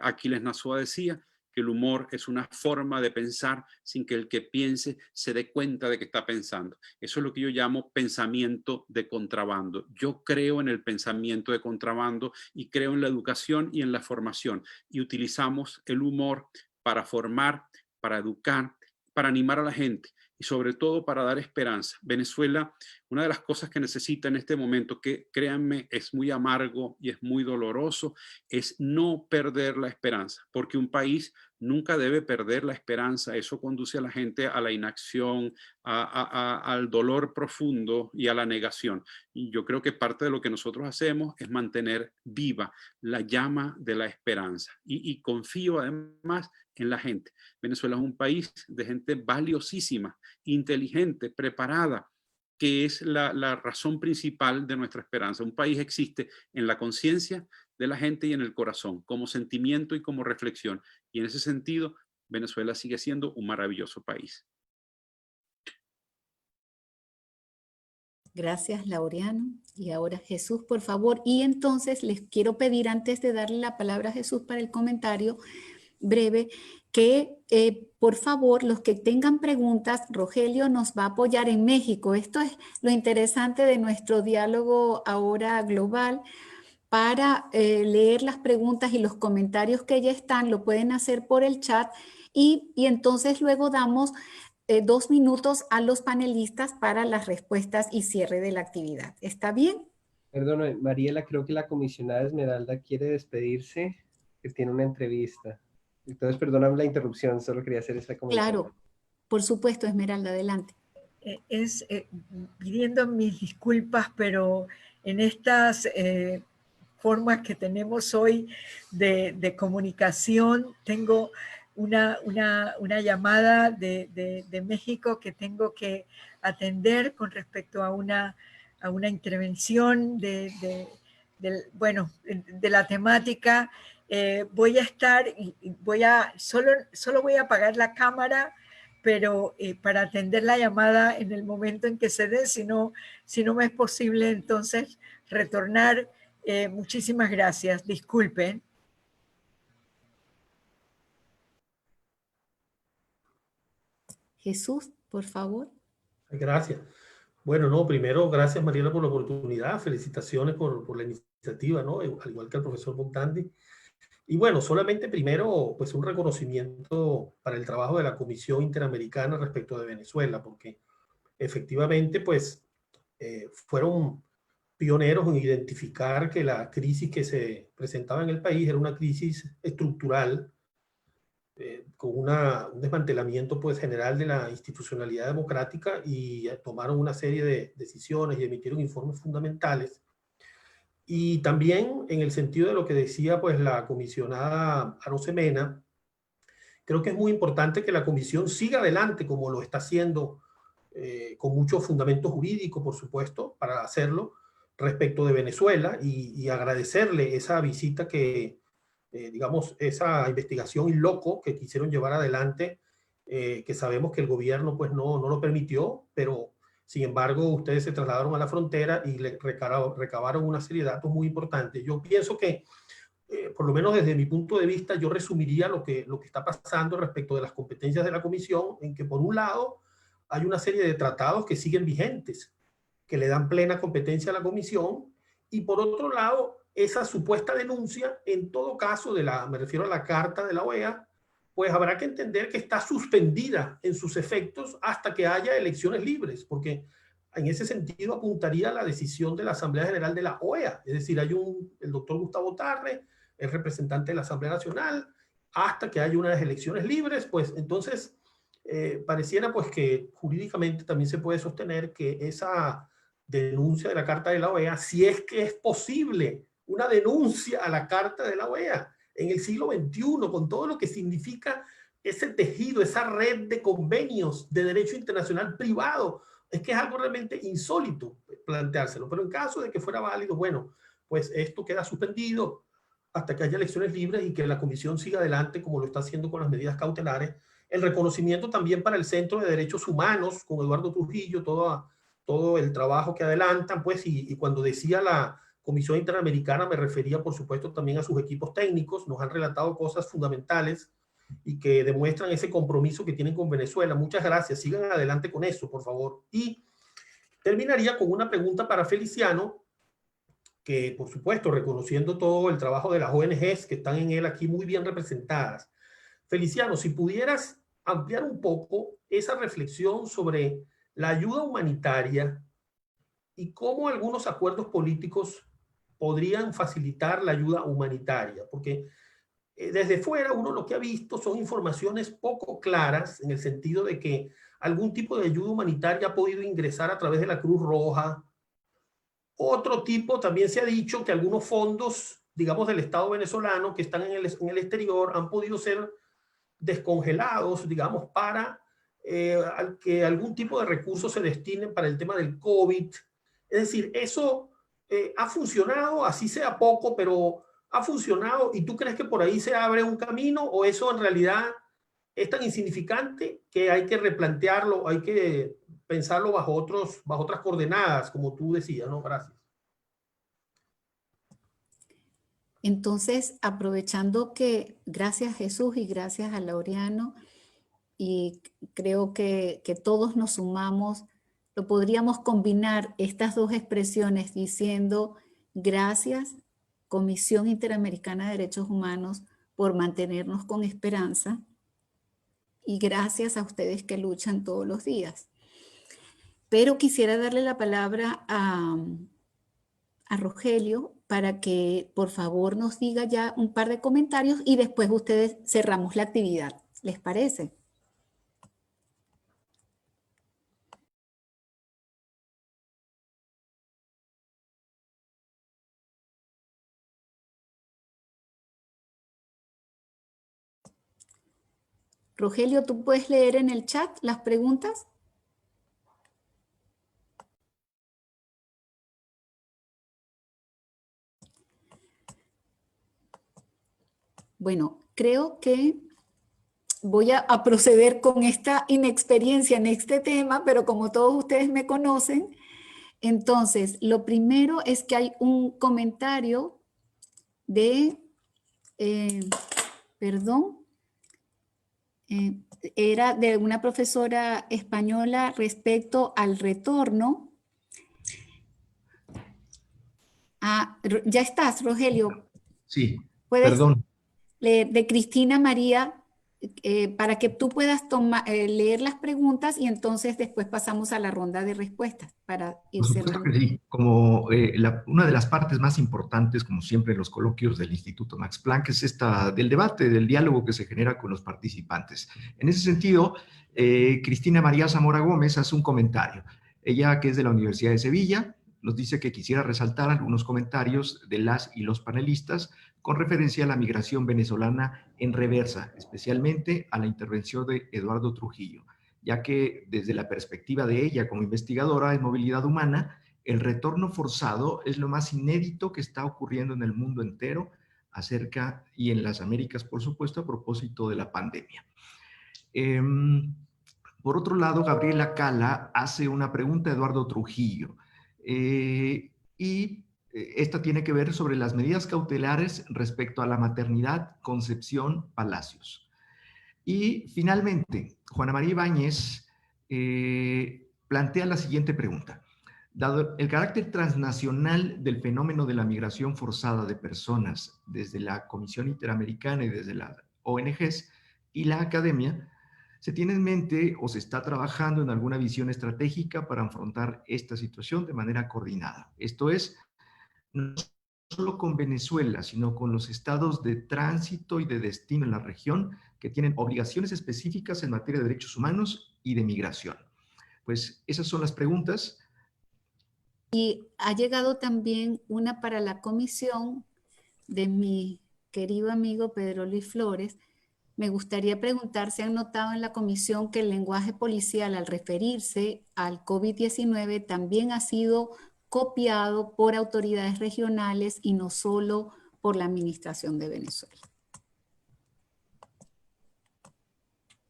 Aquiles Nazoa decía que el humor es una forma de pensar sin que el que piense se dé cuenta de que está pensando. Eso es lo que yo llamo pensamiento de contrabando. Yo creo en el pensamiento de contrabando y creo en la educación y en la formación. Y utilizamos el humor para formar, para educar, para animar a la gente y sobre todo para dar esperanza. Venezuela, una de las cosas que necesita en este momento, que créanme es muy amargo y es muy doloroso, es no perder la esperanza, porque un país nunca debe perder la esperanza. Eso conduce a la gente a la inacción, al dolor profundo y a la negación. Y yo creo que parte de lo que nosotros hacemos es mantener viva la llama de la esperanza. Y confío además en la gente. Venezuela es un país de gente valiosísima, inteligente, preparada, que es la razón principal de nuestra esperanza. Un país existe en la conciencia de la gente y en el corazón, como sentimiento y como reflexión. Y en ese sentido, Venezuela sigue siendo un maravilloso país. Gracias, Laureano. Y ahora Jesús, por favor. Y entonces les quiero pedir, antes de darle la palabra a Jesús para el comentario breve, que por favor, los que tengan preguntas, Rogelio nos va a apoyar en México. Esto es lo interesante de nuestro diálogo ahora global. Para leer las preguntas y los comentarios que ya están, lo pueden hacer por el chat y entonces luego damos 2 minutos a los panelistas para las respuestas y cierre de la actividad. ¿Está bien? Perdón, Mariela, creo que la comisionada Esmeralda quiere despedirse, que tiene una entrevista. Entonces, perdóname la interrupción, solo quería hacer esa comentario. Claro, por supuesto, Esmeralda, adelante. Pidiendo mis disculpas, pero en estas formas que tenemos hoy de comunicación, tengo una llamada de México que tengo que atender con respecto a una intervención de la temática. Voy a estar, solo voy a apagar la cámara, pero para atender la llamada en el momento en que se dé, si no me es posible entonces retornar. Muchísimas gracias, disculpen. Jesús, por favor. Gracias. Bueno, no, primero, gracias Mariela por la oportunidad, felicitaciones por la iniciativa, ¿no? Al igual que al profesor Bogdandi. Y bueno, solamente primero, pues un reconocimiento para el trabajo de la Comisión Interamericana respecto de Venezuela, porque efectivamente, pues, fueron pioneros en identificar que la crisis que se presentaba en el país era una crisis estructural, con un desmantelamiento, pues, general de la institucionalidad democrática, y tomaron una serie de decisiones y emitieron informes fundamentales. Y también en el sentido de lo que decía pues la comisionada Arosemena, creo que es muy importante que la comisión siga adelante como lo está haciendo, con mucho fundamento jurídico, por supuesto, para hacerlo respecto de Venezuela, y agradecerle esa visita que, digamos, esa investigación in loco que quisieron llevar adelante, que sabemos que el gobierno pues no lo permitió, pero sin embargo, ustedes se trasladaron a la frontera y le recabaron una serie de datos muy importantes. Yo pienso que, por lo menos desde mi punto de vista, yo resumiría lo que está pasando respecto de las competencias de la Comisión, en que por un lado hay una serie de tratados que siguen vigentes, que le dan plena competencia a la Comisión, y por otro lado, esa supuesta denuncia, en todo caso, me refiero a la Carta de la OEA, pues habrá que entender que está suspendida en sus efectos hasta que haya elecciones libres, porque en ese sentido apuntaría la decisión de la Asamblea General de la OEA. Es decir, el doctor Gustavo Tarre, es representante de la Asamblea Nacional, hasta que haya unas elecciones libres, pues entonces pareciera pues que jurídicamente también se puede sostener que esa denuncia de la Carta de la OEA, si es que es posible una denuncia a la Carta de la OEA en el siglo XXI, con todo lo que significa ese tejido, esa red de convenios de derecho internacional privado, es que es algo realmente insólito planteárselo, pero en caso de que fuera válido, bueno, pues esto queda suspendido hasta que haya elecciones libres y que la comisión siga adelante como lo está haciendo con las medidas cautelares. El reconocimiento también para el Centro de Derechos Humanos con Eduardo Trujillo, todo el trabajo que adelantan, pues, y cuando decía la Comisión Interamericana me refería, por supuesto, también a sus equipos técnicos, nos han relatado cosas fundamentales y que demuestran ese compromiso que tienen con Venezuela. Muchas gracias, sigan adelante con eso, por favor. Y terminaría con una pregunta para Feliciano, que por supuesto, reconociendo todo el trabajo de las ONGs que están en él aquí muy bien representadas. Feliciano, si pudieras ampliar un poco esa reflexión sobre la ayuda humanitaria y cómo algunos acuerdos políticos podrían facilitar la ayuda humanitaria, porque desde fuera uno lo que ha visto son informaciones poco claras en el sentido de que algún tipo de ayuda humanitaria ha podido ingresar a través de la Cruz Roja. Otro tipo, también se ha dicho que algunos fondos, digamos, del Estado venezolano que están en el exterior han podido ser descongelados, digamos, para que algún tipo de recursos se destinen para el tema del COVID. Es decir, eso ha funcionado, así sea poco, pero ha funcionado. ¿Y tú crees que por ahí se abre un camino o eso en realidad es tan insignificante que hay que replantearlo, hay que pensarlo bajo otras coordenadas, como tú decías, ¿no? Gracias. Entonces, aprovechando que gracias Jesús y gracias a Laureano, y creo que todos nos sumamos, lo podríamos combinar estas dos expresiones diciendo gracias Comisión Interamericana de Derechos Humanos por mantenernos con esperanza y gracias a ustedes que luchan todos los días. Pero quisiera darle la palabra a Rogelio para que por favor nos diga ya un par de comentarios y después ustedes cerramos la actividad. ¿Les parece? Rogelio, ¿tú puedes leer en el chat las preguntas? Bueno, creo que voy a proceder con esta inexperiencia en este tema, pero como todos ustedes me conocen, entonces lo primero es que hay un comentario de, era de una profesora española respecto al retorno. Ya estás, Rogelio. Sí, ¿Puedes perdón. leer de Cristina María para que tú puedas leer las preguntas y entonces después pasamos a la ronda de respuestas para ir Por supuesto cerrando? que sí. Como una de las partes más importantes, como siempre en los coloquios del Instituto Max Planck, es esta del debate, del diálogo que se genera con los participantes. En ese sentido, Cristina María Zamora Gómez hace un comentario. Ella, que es de la Universidad de Sevilla, nos dice que quisiera resaltar algunos comentarios de las y los panelistas con referencia a la migración venezolana en reversa, especialmente a la intervención de Eduardo Trujillo, ya que desde la perspectiva de ella como investigadora en movilidad humana, el retorno forzado es lo más inédito que está ocurriendo en el mundo entero acerca, y en las Américas, por supuesto, a propósito de la pandemia. Por otro lado, Gabriela Cala hace una pregunta a Eduardo Trujillo, y esta tiene que ver sobre las medidas cautelares respecto a la maternidad Concepción Palacios. Y finalmente, Juana María Ibáñez plantea la siguiente pregunta. Dado el carácter transnacional del fenómeno de la migración forzada de personas desde la Comisión Interamericana y desde las ONGs, y la academia, se tiene en mente o se está trabajando en alguna visión estratégica para afrontar esta situación de manera coordinada. Esto es, no solo con Venezuela, sino con los estados de tránsito y de destino en la región que tienen obligaciones específicas en materia de derechos humanos y de migración. Pues esas son las preguntas. Y ha llegado también una para la comisión de mi querido amigo Pedro Luis Flores. Me gustaría preguntar si han notado en la comisión que el lenguaje policial al referirse al COVID-19 también ha sido copiado por autoridades regionales y no solo por la administración de Venezuela.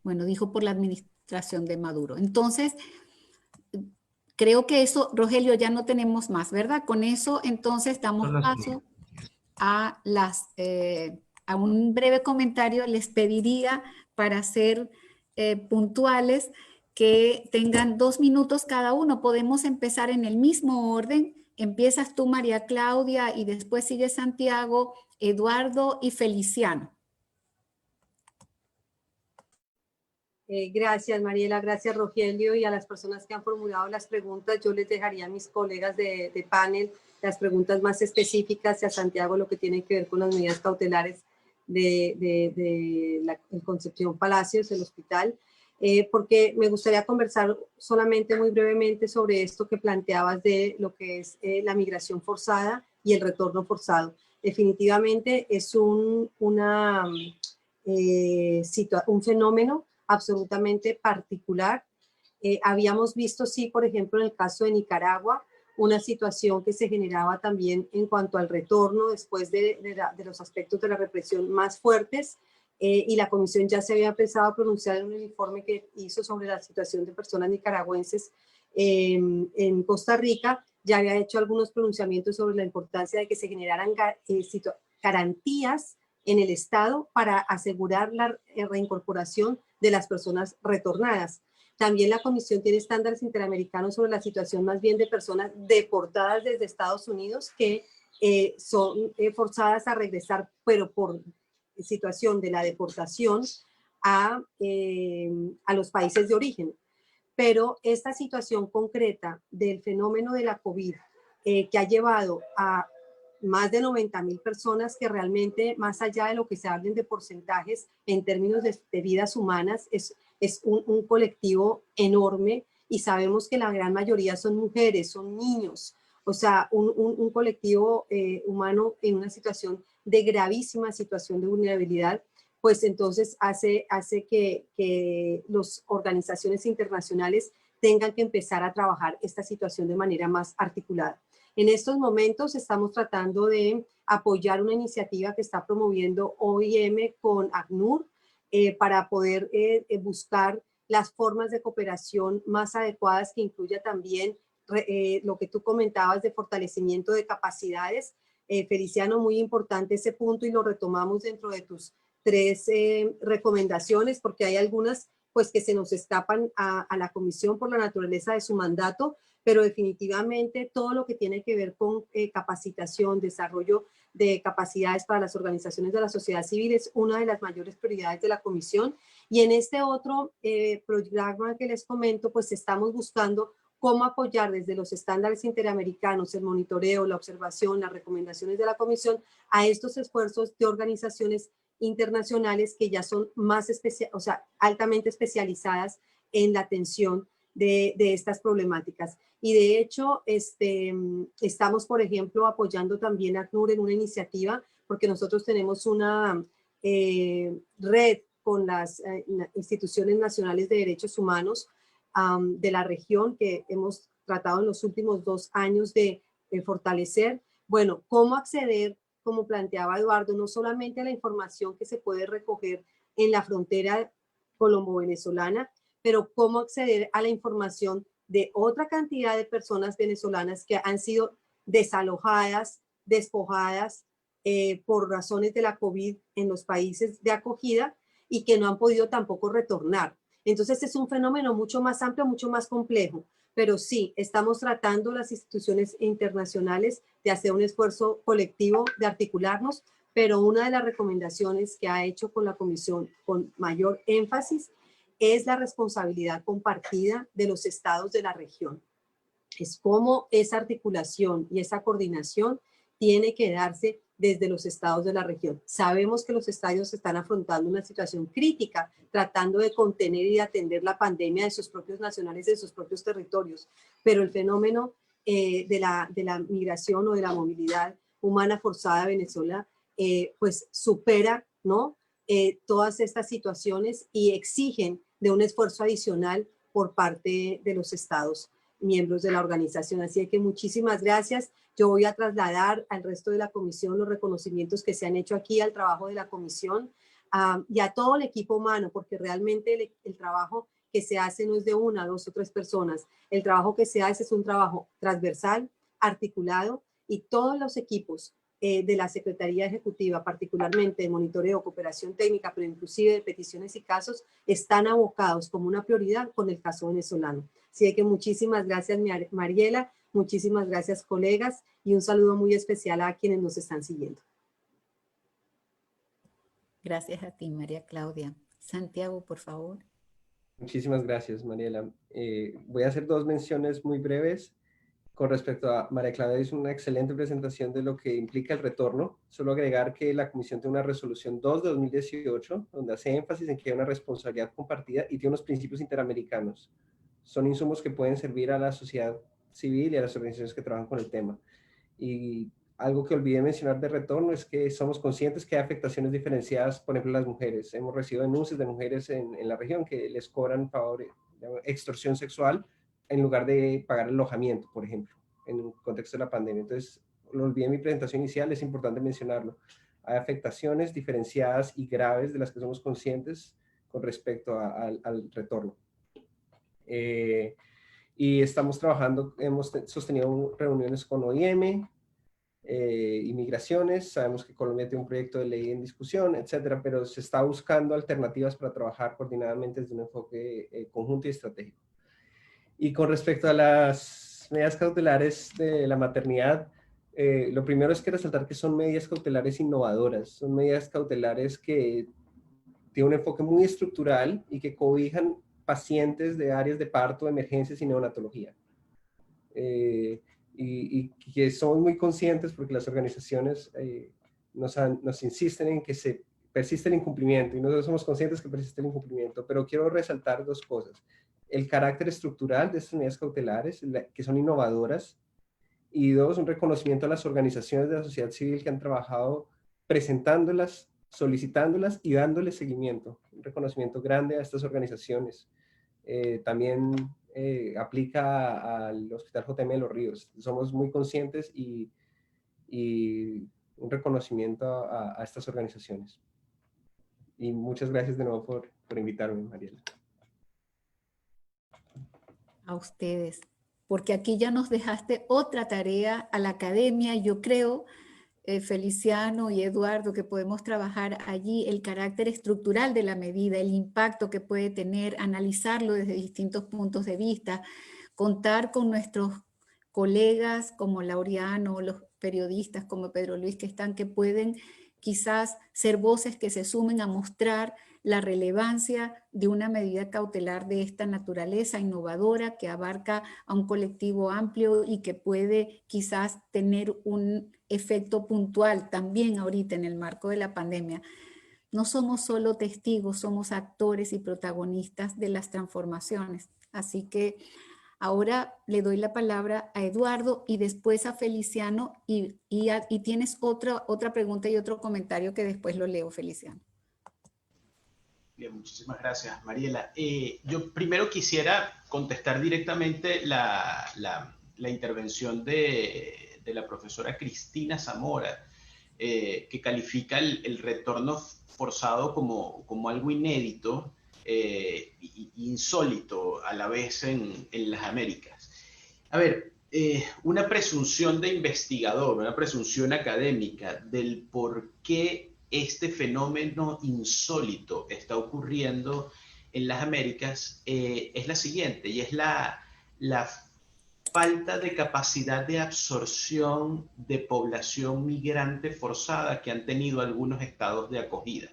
Bueno, dijo por la administración de Maduro. Entonces, creo que eso, Rogelio, ya no tenemos más, ¿verdad? Con eso, entonces, damos paso a un breve comentario. Les pediría, para ser puntuales, que tengan 2 minutos cada uno. Podemos empezar en el mismo orden. Empiezas tú, María Claudia, y después sigue Santiago, Eduardo y Feliciano. Gracias, Mariela, gracias, Rogelio, y a las personas que han formulado las preguntas. Yo les dejaría a mis colegas de panel las preguntas más específicas y a Santiago lo que tiene que ver con las medidas cautelares de la Concepción Palacios, el hospital, porque me gustaría conversar solamente muy brevemente sobre esto que planteabas de lo que es la migración forzada y el retorno forzado. Definitivamente es un fenómeno absolutamente particular. Habíamos visto, sí, por ejemplo, en el caso de Nicaragua, una situación que se generaba también en cuanto al retorno después de los aspectos de la represión más fuertes, y la Comisión ya se había empezado a pronunciar en un informe que hizo sobre la situación de personas nicaragüenses en Costa Rica. Ya había hecho algunos pronunciamientos sobre la importancia de que se generaran garantías en el Estado para asegurar la reincorporación de las personas retornadas. También la Comisión tiene estándares interamericanos sobre la situación más bien de personas deportadas desde Estados Unidos que son forzadas a regresar, pero por situación de la deportación a los países de origen. Pero esta situación concreta del fenómeno de la COVID, que ha llevado a más de 90,000 personas, que realmente, más allá de lo que se hablen de porcentajes en términos de vidas humanas, es un colectivo enorme, y sabemos que la gran mayoría son mujeres, son niños, o sea, un colectivo humano en una situación de gravísima situación de vulnerabilidad. Pues entonces hace que las organizaciones internacionales tengan que empezar a trabajar esta situación de manera más articulada. En estos momentos estamos tratando de apoyar una iniciativa que está promoviendo OIM con ACNUR para poder buscar las formas de cooperación más adecuadas, que incluya también lo que tú comentabas de fortalecimiento de capacidades. Feliciano, muy importante ese punto, y lo retomamos dentro de tus 3 recomendaciones, porque hay algunas pues que se nos escapan a la Comisión por la naturaleza de su mandato, pero definitivamente todo lo que tiene que ver con capacitación, desarrollo de capacidades para las organizaciones de la sociedad civil es una de las mayores prioridades de la Comisión. Y en este otro programa que les comento, pues estamos buscando cómo apoyar desde los estándares interamericanos, el monitoreo, la observación, las recomendaciones de la Comisión a estos esfuerzos de organizaciones internacionales que ya son más altamente especializadas en la atención de estas problemáticas. Y de hecho, estamos, por ejemplo, apoyando también a ACNUR en una iniciativa, porque nosotros tenemos una red con las instituciones nacionales de derechos humanos de la región, que hemos tratado en los últimos 2 años de fortalecer. Bueno, cómo acceder, como planteaba Eduardo, no solamente a la información que se puede recoger en la frontera colombo-venezolana, pero cómo acceder a la información de otra cantidad de personas venezolanas que han sido desalojadas, despojadas por razones de la COVID en los países de acogida y que no han podido tampoco retornar. Entonces es un fenómeno mucho más amplio, mucho más complejo, pero sí, estamos tratando las instituciones internacionales de hacer un esfuerzo colectivo, de articularnos, pero una de las recomendaciones que ha hecho con la comisión con mayor énfasis es la responsabilidad compartida de los estados de la región. Es cómo esa articulación y esa coordinación tiene que darse desde los estados de la región. Sabemos que los estados están afrontando una situación crítica, tratando de contener y de atender la pandemia de sus propios nacionales, de sus propios territorios, pero el fenómeno de la migración o de la movilidad humana forzada a Venezuela, pues supera, ¿no? Todas estas situaciones y exigen de un esfuerzo adicional por parte de los estados miembros de la organización. Así que muchísimas gracias. Yo voy a trasladar al resto de la comisión los reconocimientos que se han hecho aquí al trabajo de la comisión y a todo el equipo humano, porque realmente el trabajo que se hace no es de una, dos o tres personas. El trabajo que se hace es un trabajo transversal, articulado, y todos los equipos de la Secretaría Ejecutiva, particularmente de monitoreo, cooperación técnica, pero inclusive de peticiones y casos, están abocados como una prioridad con el caso venezolano. Así que muchísimas gracias, Mariela, muchísimas gracias, colegas, y un saludo muy especial a quienes nos están siguiendo. Gracias a ti, María Claudia. Santiago, por favor. Muchísimas gracias, Mariela. Voy a hacer dos menciones muy breves. Con respecto a María Claudia, hizo una excelente presentación de lo que implica el retorno. Solo agregar que la Comisión tiene una resolución 2 de 2018, donde hace énfasis en que hay una responsabilidad compartida y tiene unos principios interamericanos. Son insumos que pueden servir a la sociedad civil y a las organizaciones que trabajan con el tema. Y algo que olvidé mencionar de retorno es que somos conscientes que hay afectaciones diferenciadas, por ejemplo, las mujeres. Hemos recibido denuncias de mujeres en la región que les cobran extorsión sexual en lugar de pagar el alojamiento, por ejemplo, en un contexto de la pandemia. Entonces, lo olvidé en mi presentación inicial, es importante mencionarlo. Hay afectaciones diferenciadas y graves de las que somos conscientes con respecto al retorno. Y estamos trabajando, hemos sostenido reuniones con OIM, Inmigraciones, sabemos que Colombia tiene un proyecto de ley en discusión, etcétera, pero se está buscando alternativas para trabajar coordinadamente desde un enfoque conjunto y estratégico. Y con respecto a las medidas cautelares de la maternidad, lo primero es que resaltar que son medidas cautelares innovadoras, son medidas cautelares que tienen un enfoque muy estructural y que cobijan pacientes de áreas de parto, emergencias y neonatología. Y que somos muy conscientes porque las organizaciones nos insisten en que persiste el incumplimiento y nosotros somos conscientes que persiste el incumplimiento, pero quiero resaltar dos cosas. El carácter estructural de estas medidas cautelares, que son innovadoras, y dos, un reconocimiento a las organizaciones de la sociedad civil que han trabajado presentándolas, solicitándolas y dándoles seguimiento. Un reconocimiento grande a estas organizaciones. También aplica al Hospital JM de Los Ríos. Somos muy conscientes y un reconocimiento a estas organizaciones. Y muchas gracias de nuevo por invitarme, Mariela. A ustedes, porque aquí ya nos dejaste otra tarea a la academia. Yo creo, Feliciano y Eduardo, que podemos trabajar allí el carácter estructural de la medida, el impacto que puede tener, analizarlo desde distintos puntos de vista, contar con nuestros colegas como Laureano, los periodistas como Pedro Luis que pueden quizás ser voces que se sumen a mostrar la relevancia de una medida cautelar de esta naturaleza innovadora que abarca a un colectivo amplio y que puede quizás tener un efecto puntual también ahorita en el marco de la pandemia. No somos solo testigos, somos actores y protagonistas de las transformaciones. Así que ahora le doy la palabra a Eduardo y después a Feliciano y tienes otra pregunta y otro comentario que después lo leo, Feliciano. Bien, muchísimas gracias, Mariela. Yo primero quisiera contestar directamente la intervención de la profesora Cristina Zamora, que califica el retorno forzado como algo inédito, insólito a la vez en las Américas. A ver, una presunción de investigador, una presunción académica del por qué este fenómeno insólito está ocurriendo en las Américas es la siguiente, y es la falta de capacidad de absorción de población migrante forzada que han tenido algunos estados de acogida,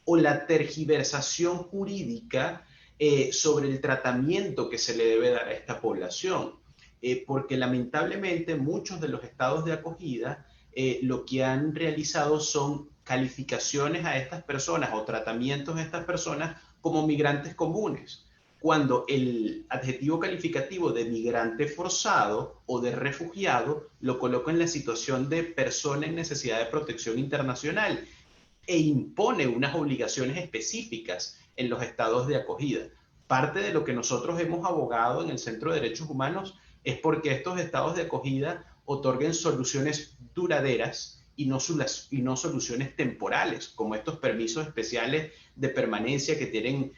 o la tergiversación jurídica sobre el tratamiento que se le debe dar a esta población, porque lamentablemente muchos de los estados de acogida lo que han realizado son calificaciones a estas personas o tratamientos a estas personas como migrantes comunes, cuando el adjetivo calificativo de migrante forzado o de refugiado lo coloca en la situación de persona en necesidad de protección internacional e impone unas obligaciones específicas en los estados de acogida. Parte de lo que nosotros hemos abogado en el Centro de Derechos Humanos es porque estos estados de acogida otorguen soluciones duraderas y no soluciones temporales, como estos permisos especiales de permanencia que tienen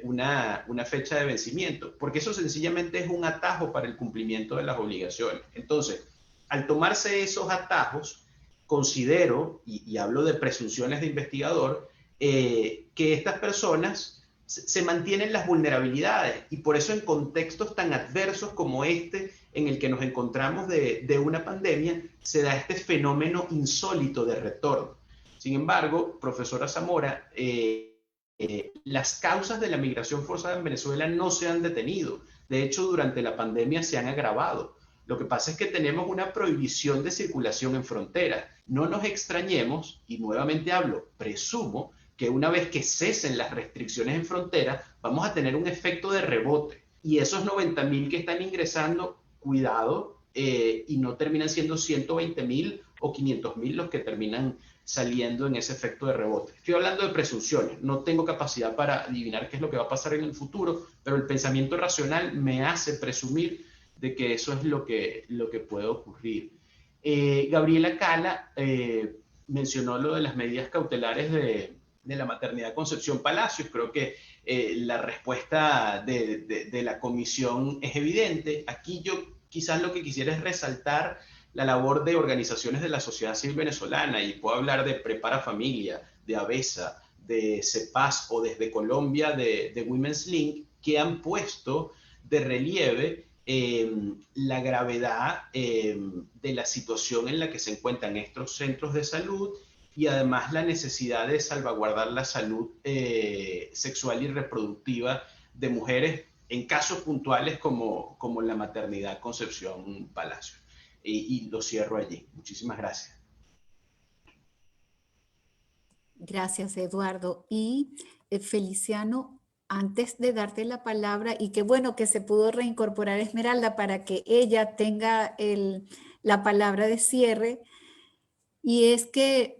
una fecha de vencimiento, porque eso sencillamente es un atajo para el cumplimiento de las obligaciones. Entonces, al tomarse esos atajos, considero, y hablo de presunciones de investigador, que estas personas se mantienen las vulnerabilidades, y por eso en contextos tan adversos como este, en el que nos encontramos de una pandemia, se da este fenómeno insólito de retorno. Sin embargo, profesora Zamora, las causas de la migración forzada en Venezuela no se han detenido. De hecho, durante la pandemia se han agravado. Lo que pasa es que tenemos una prohibición de circulación en frontera. No nos extrañemos, y nuevamente hablo, presumo, que una vez que cesen las restricciones en frontera, vamos a tener un efecto de rebote. Y esos 90.000 que están ingresando, cuidado, y no terminan siendo 120.000 o 500.000 los que terminan saliendo en ese efecto de rebote. Estoy hablando de presunciones, no tengo capacidad para adivinar qué es lo que va a pasar en el futuro, pero el pensamiento racional me hace presumir de que eso es lo que puede ocurrir. Gabriela Cala mencionó lo de las medidas cautelares de la maternidad Concepción Palacios. Creo que la respuesta de la comisión es evidente. Aquí yo quizás lo que quisiera es resaltar la labor de organizaciones de la sociedad civil venezolana, y puedo hablar de Prepara Familia, de ABESA, de CEPAS o desde Colombia de Women's Link, que han puesto de relieve la gravedad de la situación en la que se encuentran estos centros de salud, y además la necesidad de salvaguardar la salud sexual y reproductiva de mujeres en casos puntuales como la maternidad Concepción Palacios. Y lo cierro allí. Muchísimas gracias. Gracias, Eduardo. Y Feliciano, antes de darte la palabra, y qué bueno que se pudo reincorporar Esmeralda para que ella tenga la palabra de cierre, y es que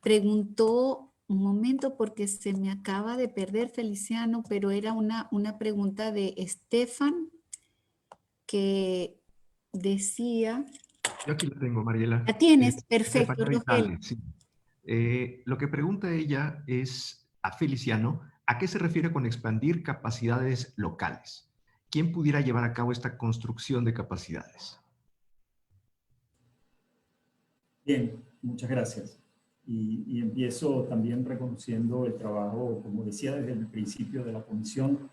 preguntó, un momento porque se me acaba de perder Feliciano, pero era una pregunta de Estefan que decía... Yo aquí la tengo, Mariela. La tienes, perfecto, Rogel. Sí. Lo que pregunta ella es a Feliciano, ¿a qué se refiere con expandir capacidades locales? ¿Quién pudiera llevar a cabo esta construcción de capacidades? Bien, muchas gracias. Y empiezo también reconociendo el trabajo, como decía desde el principio de la comisión,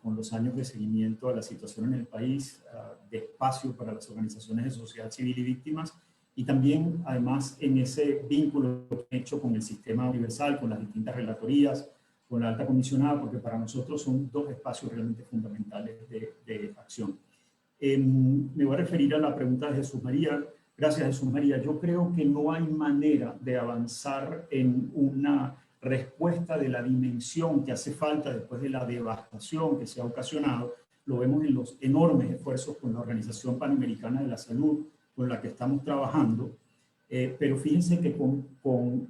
con los años de seguimiento a la situación en el país, de espacio para las organizaciones de sociedad civil y víctimas, y también, además, en ese vínculo hecho con el sistema universal, con las distintas relatorías, con la alta comisionada, porque para nosotros son dos espacios realmente fundamentales de acción. Me voy a referir a la pregunta de Jesús María. Gracias, Jesús María. Yo creo que no hay manera de avanzar en una respuesta de la dimensión que hace falta después de la devastación que se ha ocasionado. Lo vemos en los enormes esfuerzos con la Organización Panamericana de la Salud, con la que estamos trabajando, pero fíjense que con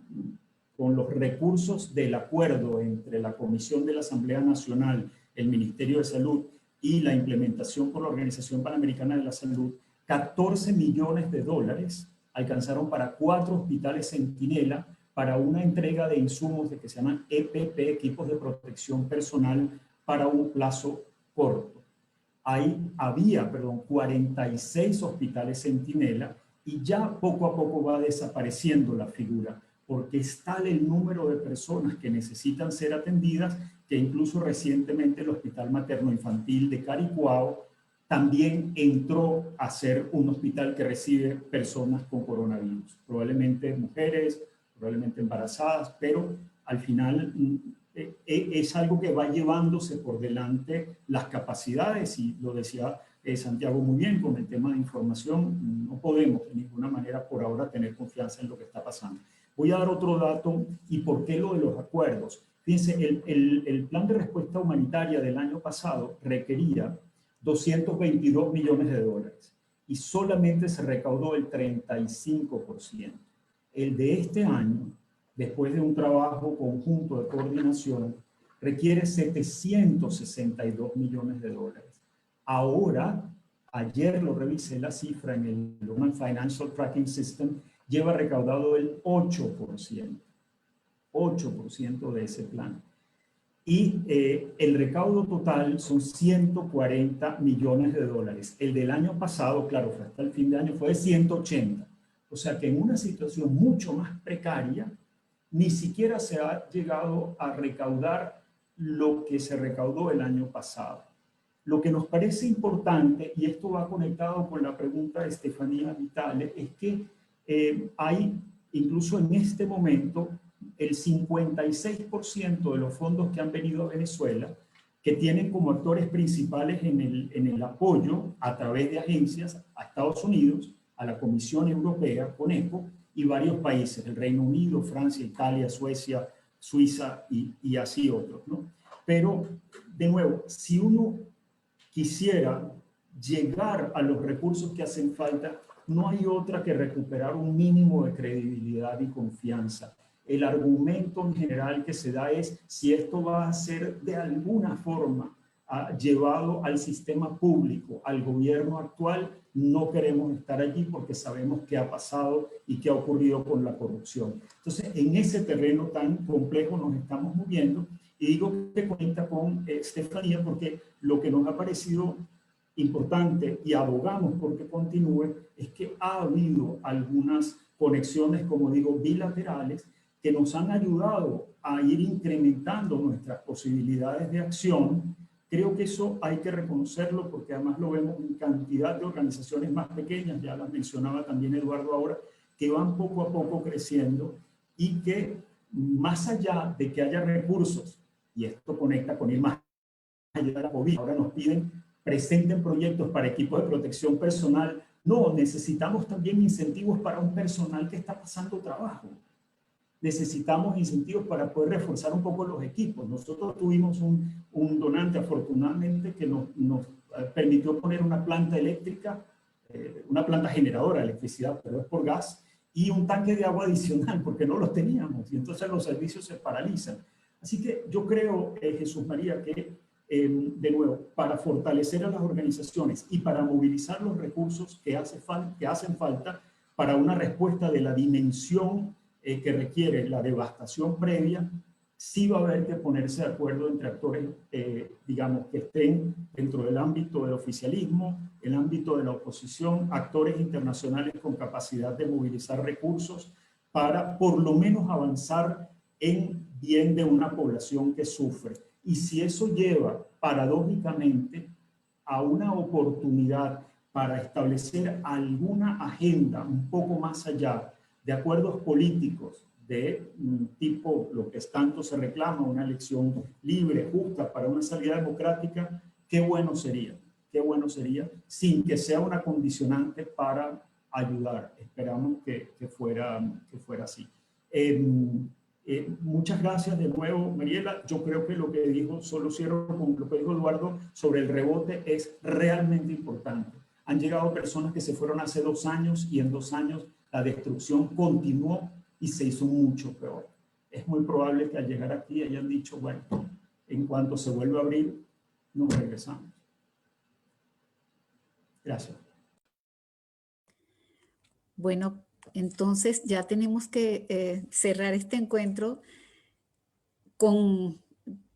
los recursos del acuerdo entre la Comisión de la Asamblea Nacional, el Ministerio de Salud y la implementación por la Organización Panamericana de la Salud, 14 millones de dólares alcanzaron para 4 hospitales Centinela para una entrega de insumos de que se llaman EPP, equipos de protección personal, para un plazo corto. Había 46 hospitales Centinela, y ya poco a poco va desapareciendo la figura, porque es tal el número de personas que necesitan ser atendidas que incluso recientemente el Hospital Materno Infantil de Caricuao también entró a ser un hospital que recibe personas con coronavirus, probablemente mujeres, probablemente embarazadas, pero al final es algo que va llevándose por delante las capacidades, y lo decía Santiago muy bien con el tema de información. No podemos de ninguna manera por ahora tener confianza en lo que está pasando. Voy a dar otro dato y por qué lo de los acuerdos. Fíjense, el plan de respuesta humanitaria del año pasado requería 222 millones de dólares y solamente se recaudó el 35%. El de este año, después de un trabajo conjunto de coordinación, requiere 762 millones de dólares. Ahora, ayer lo revisé la cifra en el Global Financial Tracking System, lleva recaudado el 8% de ese plan. Y el recaudo total son 140 millones de dólares. El del año pasado, claro, fue hasta el fin de año, fue de 180. O sea que en una situación mucho más precaria, ni siquiera se ha llegado a recaudar lo que se recaudó el año pasado. Lo que nos parece importante, y esto va conectado con la pregunta de Estefanía Vitale, es que hay, incluso en este momento, el 56% de los fondos que han venido a Venezuela, que tienen como actores principales en el apoyo a través de agencias a Estados Unidos, a la Comisión Europea, CONECO, y varios países, el Reino Unido, Francia, Italia, Suecia, Suiza y así otros, ¿no? Pero, de nuevo, si uno quisiera llegar a los recursos que hacen falta, no hay otra que recuperar un mínimo de credibilidad y confianza. El argumento en general que se da es si esto va a ser de alguna forma llevado al sistema público, al gobierno actual. No queremos estar allí porque sabemos qué ha pasado y qué ha ocurrido con la corrupción. Entonces, en ese terreno tan complejo nos estamos moviendo, y digo que cuenta con Estefanía porque lo que nos ha parecido importante y abogamos porque continúe es que ha habido algunas conexiones, como digo, bilaterales, que nos han ayudado a ir incrementando nuestras posibilidades de acción. Creo que eso hay que reconocerlo porque además lo vemos en cantidad de organizaciones más pequeñas, ya las mencionaba también Eduardo ahora, que van poco a poco creciendo y que más allá de que haya recursos, y esto conecta con ir más allá de la COVID, ahora nos piden presenten proyectos para equipos de protección personal. No, necesitamos también incentivos para un personal que está pasando trabajo. Necesitamos incentivos para poder reforzar un poco los equipos. Nosotros tuvimos un donante, afortunadamente, que nos permitió poner una planta eléctrica, una planta generadora de electricidad, pero es por gas, y un tanque de agua adicional, porque no los teníamos, y entonces los servicios se paralizan. Así que yo creo, Jesús María, que, de nuevo, para fortalecer a las organizaciones y para movilizar los recursos que hacen falta para una respuesta de la dimensión que requiere la devastación previa, sí va a haber que ponerse de acuerdo entre actores, digamos, que estén dentro del ámbito del oficialismo, el ámbito de la oposición, actores internacionales con capacidad de movilizar recursos para por lo menos avanzar en bien de una población que sufre. Y si eso lleva paradójicamente a una oportunidad para establecer alguna agenda un poco más allá de acuerdos políticos de tipo lo que tanto se reclama, una elección libre, justa, para una salida democrática, qué bueno sería, sin que sea una condicionante para ayudar. Esperamos que fuera así. Muchas gracias de nuevo, Mariela. Yo creo que lo que dijo, solo cierro con lo que dijo Eduardo sobre el rebote, es realmente importante. Han llegado personas que se fueron hace 2 años y en 2 años la destrucción continuó y se hizo mucho peor. Es muy probable que al llegar aquí hayan dicho, bueno, en cuanto se vuelva a abrir, nos regresamos. Gracias. Bueno, entonces ya tenemos que cerrar este encuentro con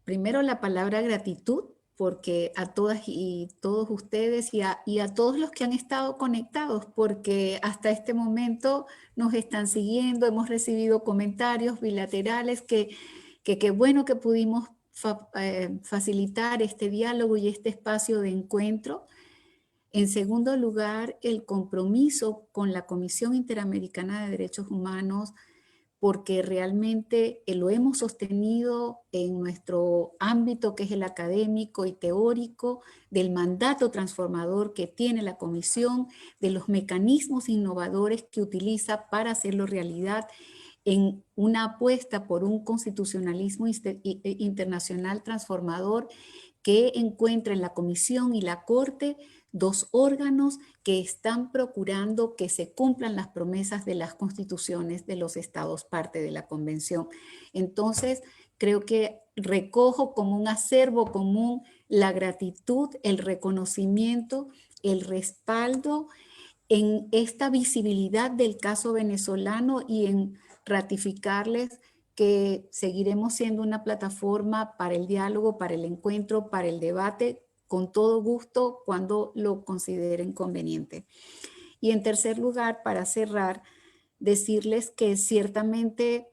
primero la palabra gratitud, porque a todas y todos ustedes y a todos los que han estado conectados, porque hasta este momento nos están siguiendo, hemos recibido comentarios bilaterales, que qué bueno que pudimos facilitar este diálogo y este espacio de encuentro. En segundo lugar, el compromiso con la Comisión Interamericana de Derechos Humanos, porque realmente lo hemos sostenido en nuestro ámbito, que es el académico y teórico, del mandato transformador que tiene la Comisión, de los mecanismos innovadores que utiliza para hacerlo realidad, en una apuesta por un constitucionalismo internacional transformador que encuentra en la Comisión y la Corte dos órganos que están procurando que se cumplan las promesas de las constituciones de los estados parte de la Convención. Entonces, creo que recojo como un acervo común la gratitud, el reconocimiento, el respaldo en esta visibilidad del caso venezolano y en ratificarles que seguiremos siendo una plataforma para el diálogo, para el encuentro, para el debate, con todo gusto cuando lo consideren conveniente. Y en tercer lugar, para cerrar, decirles que ciertamente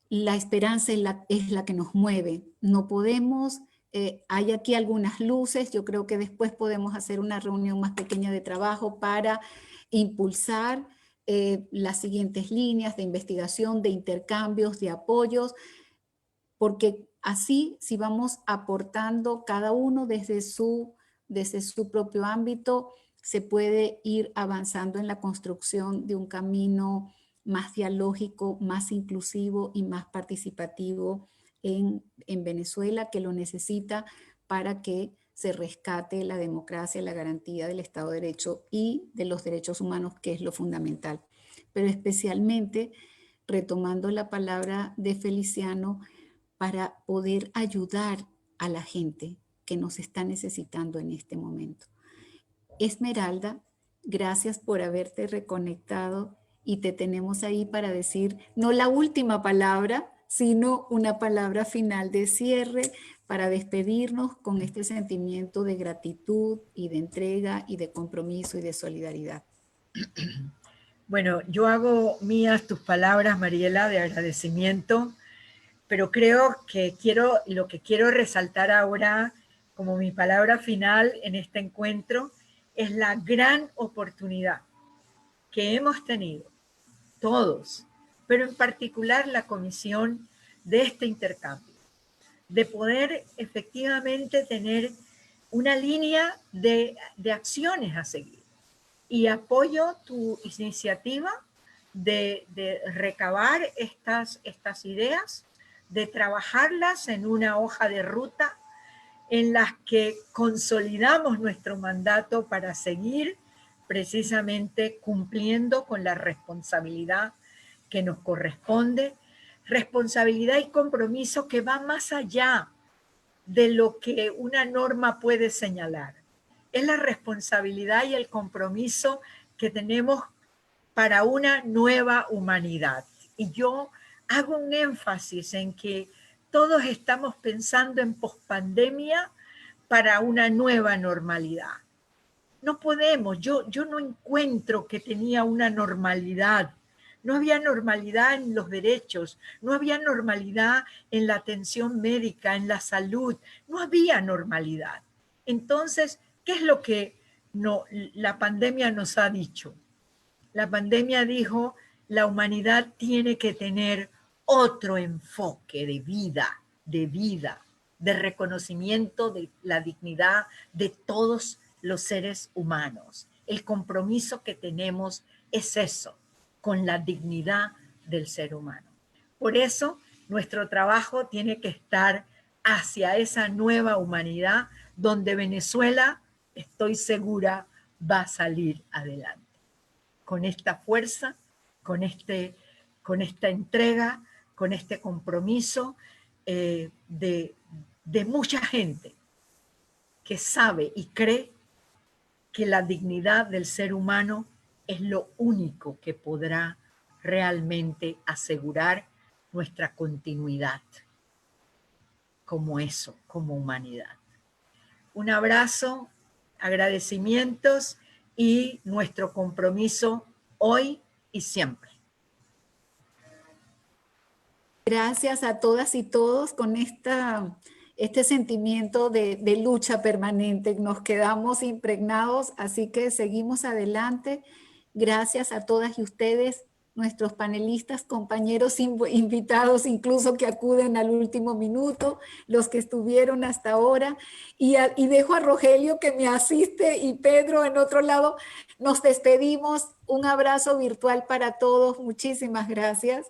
la esperanza es la que nos mueve. No podemos, hay aquí algunas luces, yo creo que después podemos hacer una reunión más pequeña de trabajo para impulsar las siguientes líneas de investigación, de intercambios, de apoyos, porque así, si vamos aportando cada uno desde su propio ámbito, se puede ir avanzando en la construcción de un camino más dialógico, más inclusivo y más participativo en Venezuela, que lo necesita para que se rescate la democracia, la garantía del Estado de Derecho y de los derechos humanos, que es lo fundamental. Pero especialmente, retomando la palabra de Feliciano, para poder ayudar a la gente que nos está necesitando en este momento. Esmeralda, gracias por haberte reconectado y te tenemos ahí para decir no la última palabra, sino una palabra final de cierre para despedirnos con este sentimiento de gratitud y de entrega y de compromiso y de solidaridad. Bueno, yo hago mías tus palabras, Mariela, de agradecimiento, pero creo que lo que quiero resaltar ahora como mi palabra final en este encuentro es la gran oportunidad que hemos tenido todos, pero en particular la comisión de este intercambio, de poder efectivamente tener una línea de acciones a seguir. Y apoyo tu iniciativa de recabar estas ideas, de trabajarlas en una hoja de ruta en las que consolidamos nuestro mandato para seguir precisamente cumpliendo con la responsabilidad que nos corresponde, responsabilidad y compromiso que va más allá de lo que una norma puede señalar. Es la responsabilidad y el compromiso que tenemos para una nueva humanidad. Y yo hago un énfasis en que todos estamos pensando en pospandemia para una nueva normalidad. No podemos, yo no encuentro que tenía una normalidad. No había normalidad en los derechos, no había normalidad en la atención médica, en la salud, no había normalidad. Entonces, ¿qué es lo que la pandemia nos ha dicho? La pandemia dijo, la humanidad tiene que tener otro enfoque de vida, de reconocimiento de la dignidad de todos los seres humanos. El compromiso que tenemos es eso, con la dignidad del ser humano. Por eso, nuestro trabajo tiene que estar hacia esa nueva humanidad donde Venezuela, estoy segura, va a salir adelante. Con esta fuerza, con esta entrega, con este compromiso de mucha gente que sabe y cree que la dignidad del ser humano es lo único que podrá realmente asegurar nuestra continuidad como eso, como humanidad. Un abrazo, agradecimientos y nuestro compromiso hoy y siempre. Gracias a todas y todos con esta este sentimiento de lucha permanente. Nos quedamos impregnados, así que seguimos adelante. Gracias a todas y ustedes, nuestros panelistas, compañeros invitados, incluso que acuden al último minuto, los que estuvieron hasta ahora, y dejo a Rogelio que me asiste y Pedro en otro lado. Nos despedimos, un abrazo virtual para todos, muchísimas gracias.